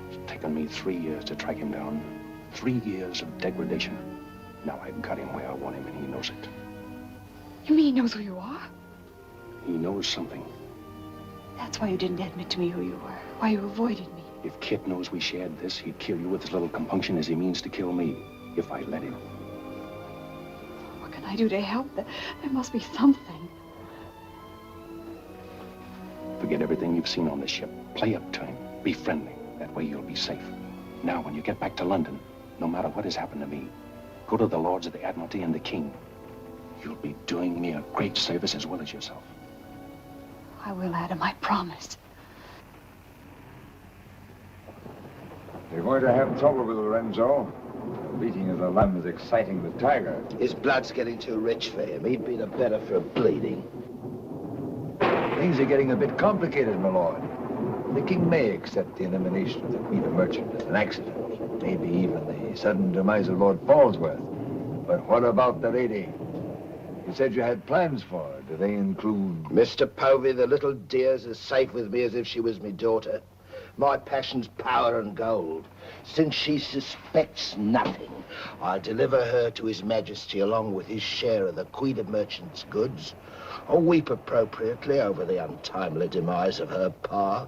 It's taken me 3 years to track him down. 3 years of degradation. Now I've got him where I want him, and he knows it. You mean he knows who you are? He knows something. That's why you didn't admit to me who you were. Why you avoided me. If Kit knows we shared this, he'd kill you with as little compunction as he means to kill me, if I let him. What can I do to help? There must be something. Forget everything you've seen on this ship. Play up to him. Be friendly. That way you'll be safe. Now, when you get back to London, no matter what has happened to me, go to the Lords of the Admiralty and the King. You'll be doing me a great service as well as yourself. I will, Adam, I promise. You're going to have trouble with Lorenzo. The beating of the lamb is exciting the tiger. His blood's getting too rich for him. He'd be the better for bleeding. Things are getting a bit complicated, my lord. The king may accept the elimination of the Queen of Merchant as an accident, maybe even the sudden demise of Lord Falsworth. But what about the lady? You said you had plans for her. Do they include... Mr. Povey, the little dear's as safe with me as if she was me daughter. My passion's power and gold. Since she suspects nothing, I'll deliver her to His Majesty along with his share of the Queen of Merchant's goods, or weep appropriately over the untimely demise of her pa,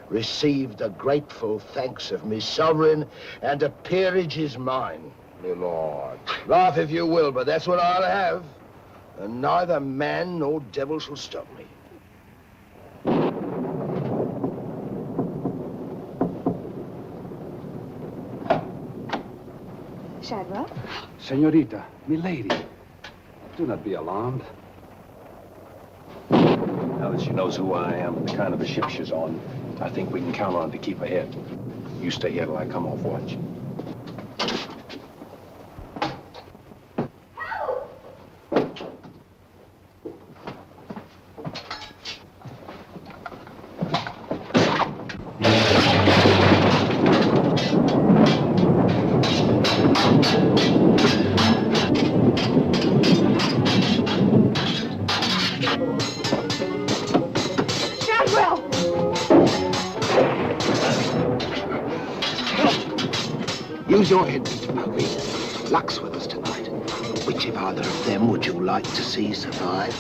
receive the grateful thanks of me sovereign, and a peerage is mine. My lord. Laugh if you will, but that's what I'll have. And neither man nor devil shall stop me. Shadwell? Senorita, milady, do not be alarmed. Now that she knows who I am, the kind of a ship she's on, I think we can count on her to keep ahead. You stay here till I come off watch. Use your head, Mr. Blayne. Luck's with us tonight. Which of either of them would you like to see survive?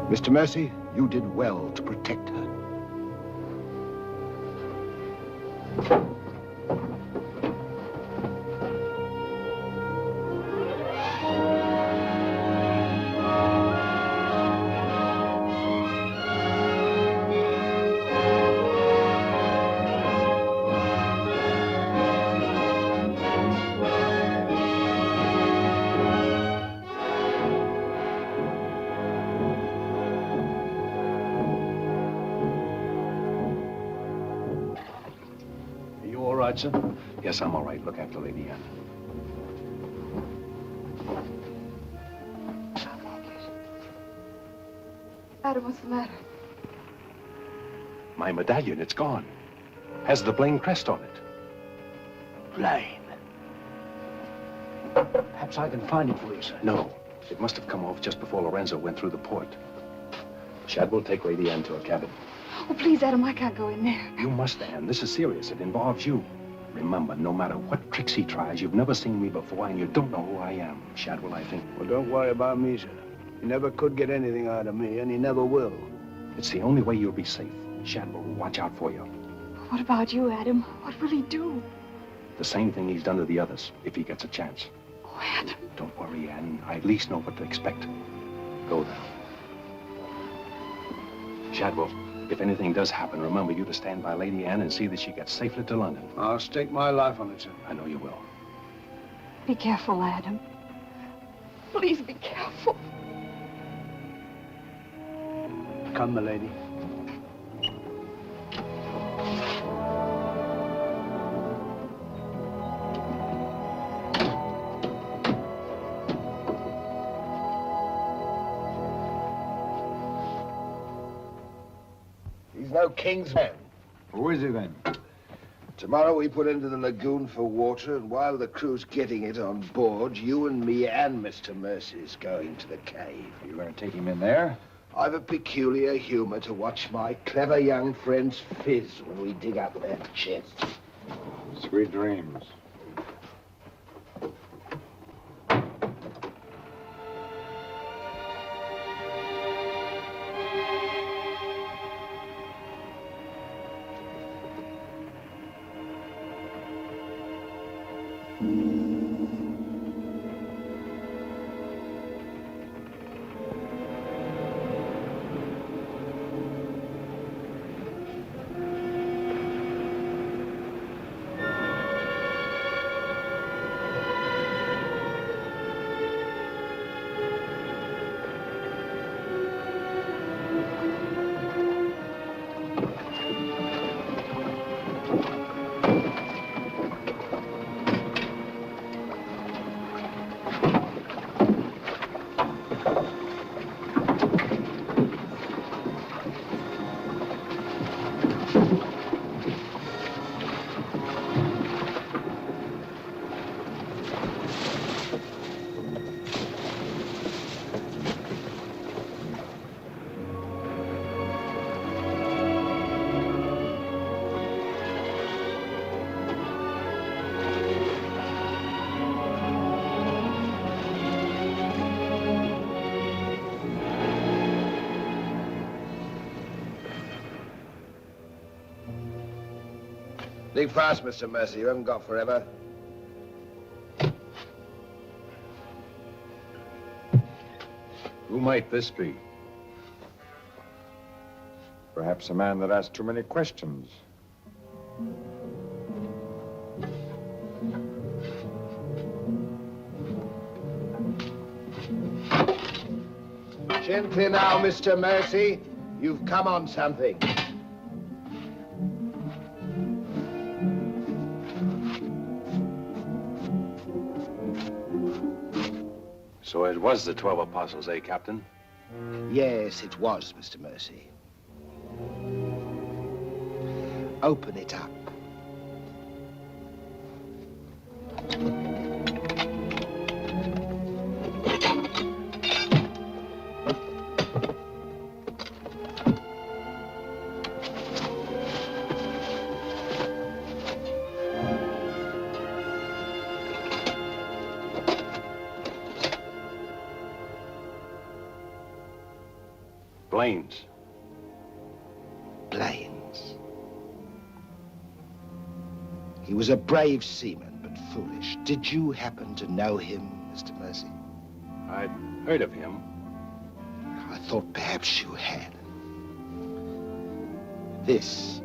Mr. Mercy, you did well to protect her. Sir? Yes, I'm all right. Look after Lady Anne. Adam, what's the matter? My medallion, it's gone. Has the Blayne crest on it. Blayne. Perhaps I can find it for you, sir. No. It must have come off just before Lorenzo went through the port. Shadwell, take Lady Anne to her cabin. Oh, please, Adam, I can't go in there. You must, Anne. This is serious. It involves you. Remember, no matter what tricks he tries, you've never seen me before, and you don't know who I am. Shadwell, I think. Well, don't worry about me, sir. He never could get anything out of me, and he never will. It's the only way you'll be safe. Shadwell will watch out for you. What about you, Adam? What will he do? The same thing he's done to the others, if he gets a chance. Oh, Adam. Don't worry, Anne. I at least know what to expect. Go now. Shadwell, if anything does happen, remember you to stand by Lady Anne and see that she gets safely to London. I'll stake my life on it, sir. I know you will. Be careful, Adam. Please be careful. Come, my lady. He's no king's man. Who is he then? Tomorrow we put into the lagoon for water, and while the crew's getting it on board, you and me and Mr. Mercy's going to the cave. You're going to take him in there? I've a peculiar humor to watch my clever young friends fizz when we dig up that chest. Sweet dreams. Think fast, Mr. Mercy. You haven't got forever. Who might this be? Perhaps a man that asks too many questions. Gently now, Mr. Mercy. You've come on something. So it was the 12 apostles, eh, Captain? Yes, it was, Mr. Mercy. Open it up. Blayne's. Blayne's. He was a brave seaman, but foolish. Did you happen to know him, Mr. Mercy? I'd heard of him. I thought perhaps you had. This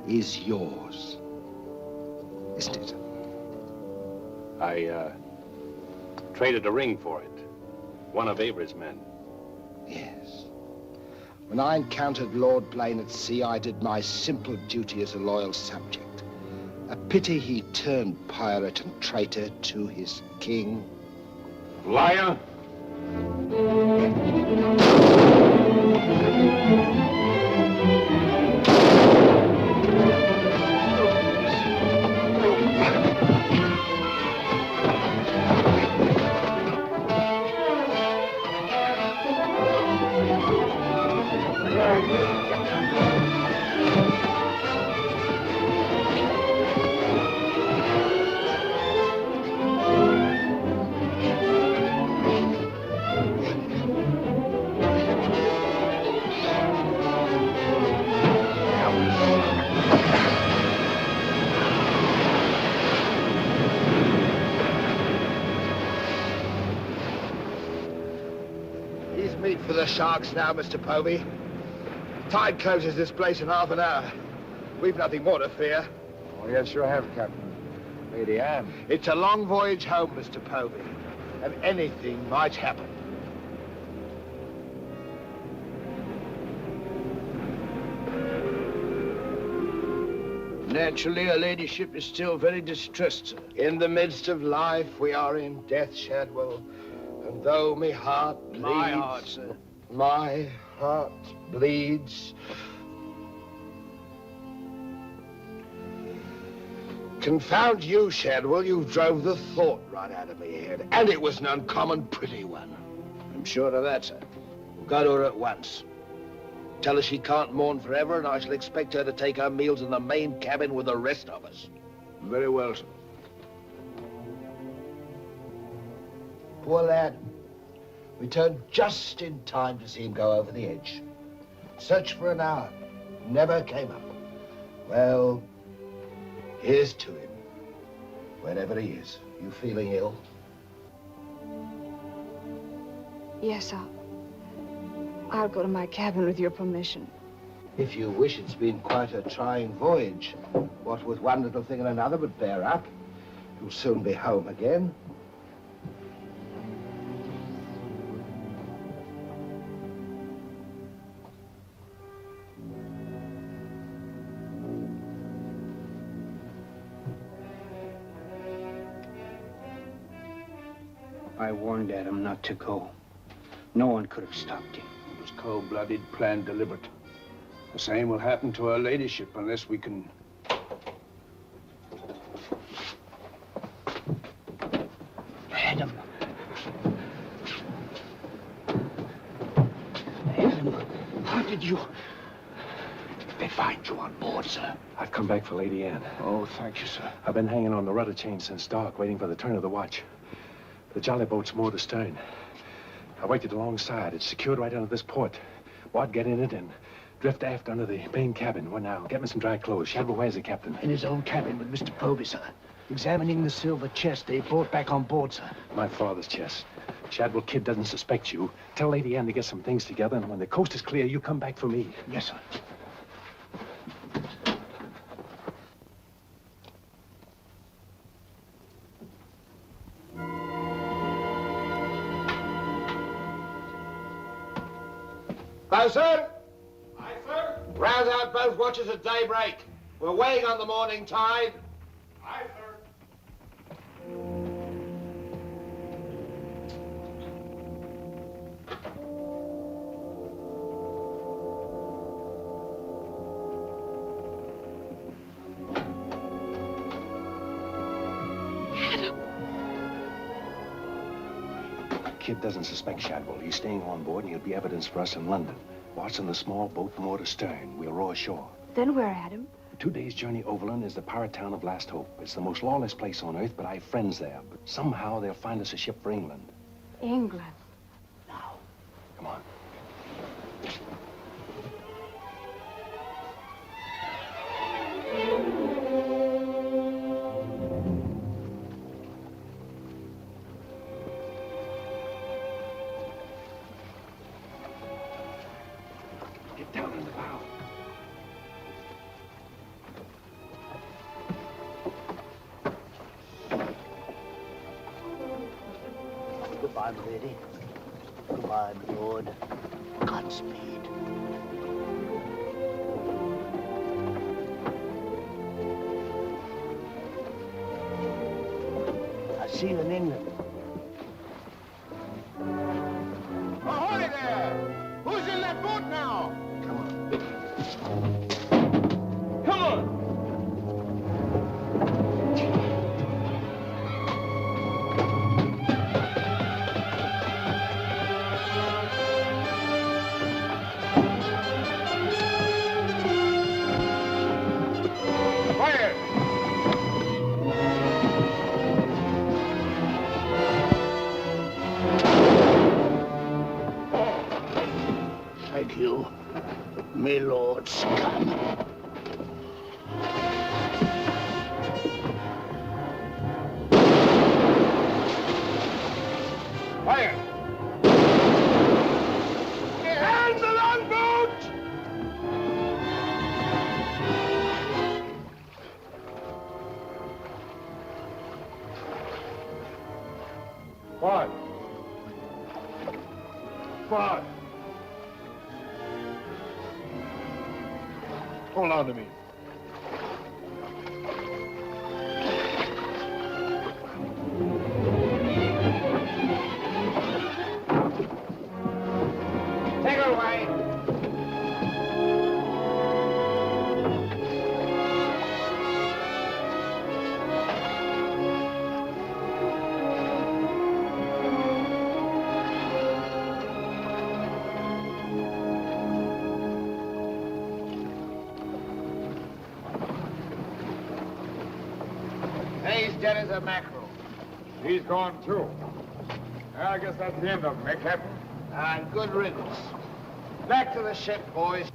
is yours, isn't it? I, traded a ring for it. One of Avery's men. Yes. When I encountered Lord Blayne at sea, I did my simple duty as a loyal subject. A pity he turned pirate and traitor to his king. Liar! For the sharks now, Mr. Povey. Tide closes this place in half an hour. We've nothing more to fear. Oh, yes, you have, Captain. Lady Anne. It's a long voyage home, Mr. Povey, and anything might happen. Naturally, her ladyship is still very distressed, sir. In the midst of life, we are in death, Shadwell. And though my heart bleeds... My heart, sir. My heart bleeds. Confound you, Shadwell. You drove the thought right out of my head. And it was an uncommon pretty one. I'm sure of that, sir. We'll go to her at once. Tell her she can't mourn forever, and I shall expect her to take her meals in the main cabin with the rest of us. Very well, sir. Poor lad. We turned just in time to see him go over the edge. Searched for an hour. Never came up. Well, here's to him. Wherever he is. You feeling ill? Yes, I'll go to my cabin with your permission. If you wish, it's been quite a trying voyage. What with one little thing and another, but bear up. You'll soon be home again. I warned Adam not to go. No one could have stopped him. It was cold-blooded, planned, deliberate. The same will happen to her ladyship unless we can... Adam. Adam, how did you... They find you on board, sir. I've come back for Lady Anne. Oh, thank you, sir. I've been hanging on the rudder chain since dark, waiting for the turn of the watch. The jolly boat's moored astern. I waited alongside. It's secured right under this port. Wad get in it and Drift aft under the main cabin. What now? Get me some dry clothes. Shadwell, where's the captain? In his own cabin with Mr. Proby, sir. Examining the silver chest they brought back on board, sir. My father's chest. Shadwell Kid doesn't suspect you. Tell Lady Anne to get some things together, and when the coast is clear, you come back for me. Yes, sir. Bosun! Aye, sir? Rouse out both watches at daybreak. We're weighing on the morning tide. Aye, sir. Kid doesn't suspect Shadwell. He's staying on board, and he'll be evidence for us in London. Watching the small boat from more to stern. We'll row ashore. Then where, Adam? A 2 days' journey overland is the pirate town of Last Hope. It's the most lawless place on earth, but I have friends there. But somehow they'll find us a ship for England. England. Come on. Get down in the bow. Goodbye, my lady. Goodbye, my lord. Godspeed. I'll see you in England. Ahoy there! Who's in that boat now? Come on! Fire! Thank you, my lord scum. Fire! And the longboat! Five. Five. Hold on to me. Take her away. He's dead as a mackerel. He's gone, too. I guess that's the end of him, eh, Captain? And good riddance. Back to the ship, boys.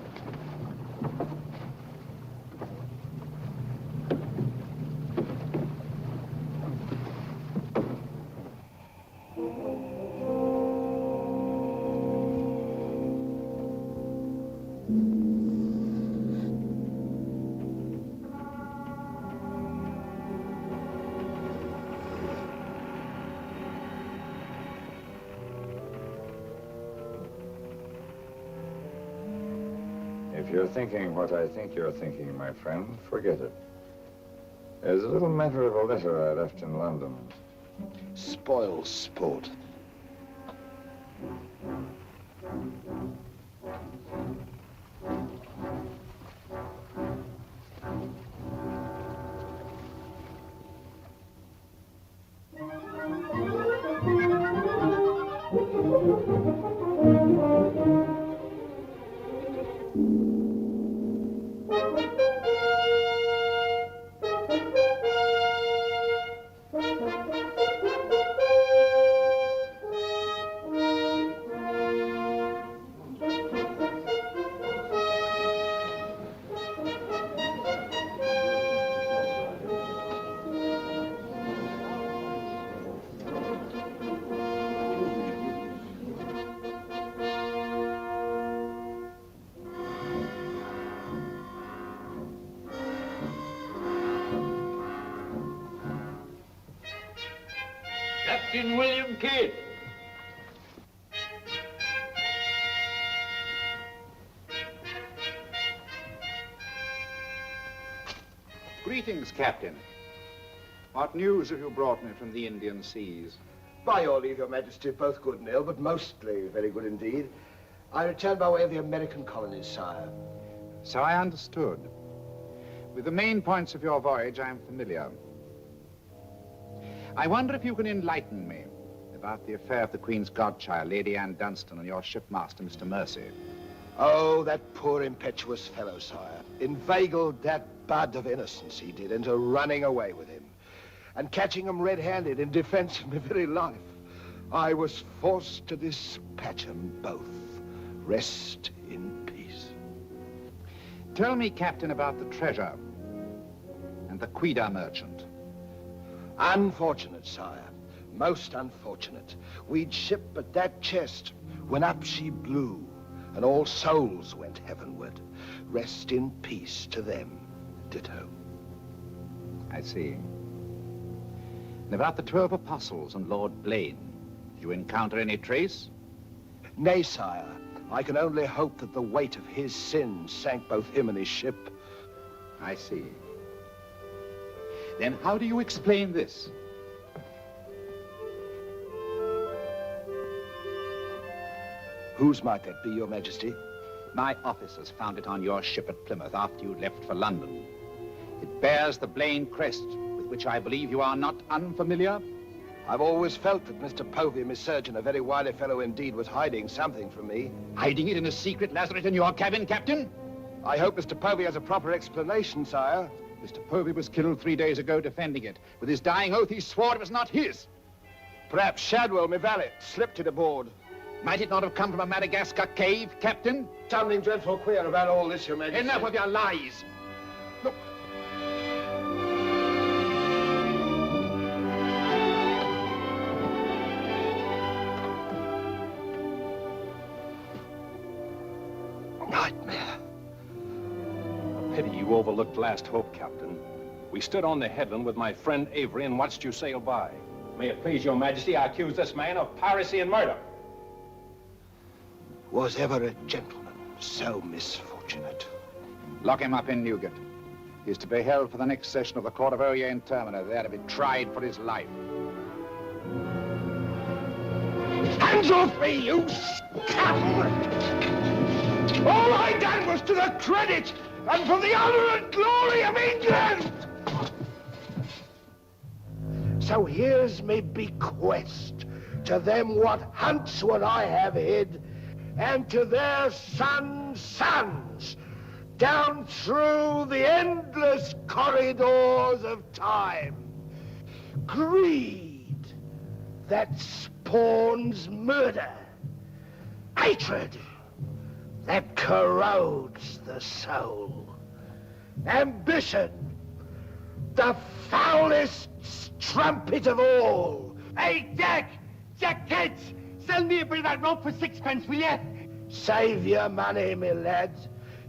If you're thinking what I think you're thinking, my friend, forget it. There's a little matter of a letter I left in London. Spoil sport. Captain William Kidd. Greetings, Captain. What news have you brought me from the Indian seas? By your leave, Your Majesty, both good and ill, but mostly very good indeed. I returned by way of the American colonies, sire. So I understood. With the main points of your voyage, I am familiar. I wonder if you can enlighten me about the affair of the Queen's godchild, Lady Anne Dunstan, and your shipmaster, Mr. Mercy. Oh, that poor impetuous fellow, sire. Inveigled that bud of innocence he did into running away with him. And catching him red-handed in defense of my very life. I was forced to dispatch them both. Rest in peace. Tell me, Captain, about the treasure and the Quida merchant. Unfortunate, sire. Most unfortunate. We'd ship but that chest when up she blew, and all souls went heavenward. Rest in peace to them, ditto. I see. And about the 12 apostles and Lord Blayne, did you encounter any trace? Nay, sire. I can only hope that the weight of his sins sank both him and his ship. I see. Then how do you explain this? Whose might that be, Your Majesty? My officers found it on your ship at Plymouth after you left for London. It bears the Blayne crest, with which I believe you are not unfamiliar. I've always felt that Mr. Povey, my surgeon, a very wily fellow indeed, was hiding something from me. Hiding it in a secret lazaret in your cabin, Captain? I hope Mr. Povey has a proper explanation, sire. Mr. Povey was killed 3 days ago defending it. With his dying oath, he swore it was not his. Perhaps Shadwell, my valet, slipped it aboard. Might it not have come from a Madagascar cave, Captain? Something dreadful queer about all this, Your Majesty. Enough of your lies. Look. Nightmare. A pity you overlooked last hope, Captain. We stood on the headland with my friend Avery and watched you sail by. May it please your majesty, I accuse this man of piracy and murder. Was ever a gentleman so misfortunate? Lock him up in Newgate. He's to be held for the next session of the Court of Oyer in Termina, there to be tried for his life. Hands off me, you scoundrel! All I done was to the credit and for the honor and glory of England! So here's me bequest to them what hunts what I have hid, and to their sons, down through the endless corridors of time. Greed that spawns murder. Hatred that corrodes the soul. Ambition, the foulest strumpet of all. Hey, Jack! Jack Kids! Sell me a bit of that rope for 6 pence, will you? Save your money, my lad.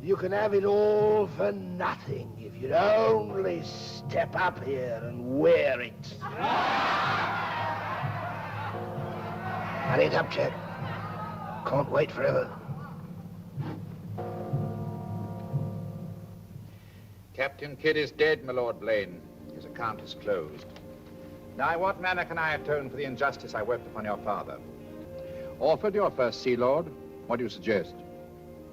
You can have it all for nothing if you'd only step up here and wear it. Hurry it up, Jack. Can't wait forever. Captain Kidd is dead, my Lord Blayne. His account is closed. Now, in what manner can I atone for the injustice I worked upon your father? Orford, your first Sea Lord, what do you suggest?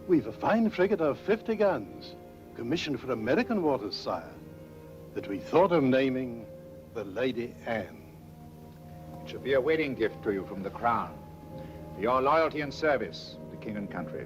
We've a fine frigate of 50 guns, commissioned for American waters, sire, that we thought of naming the Lady Anne. It should be a wedding gift to you from the Crown, for your loyalty and service to king and country.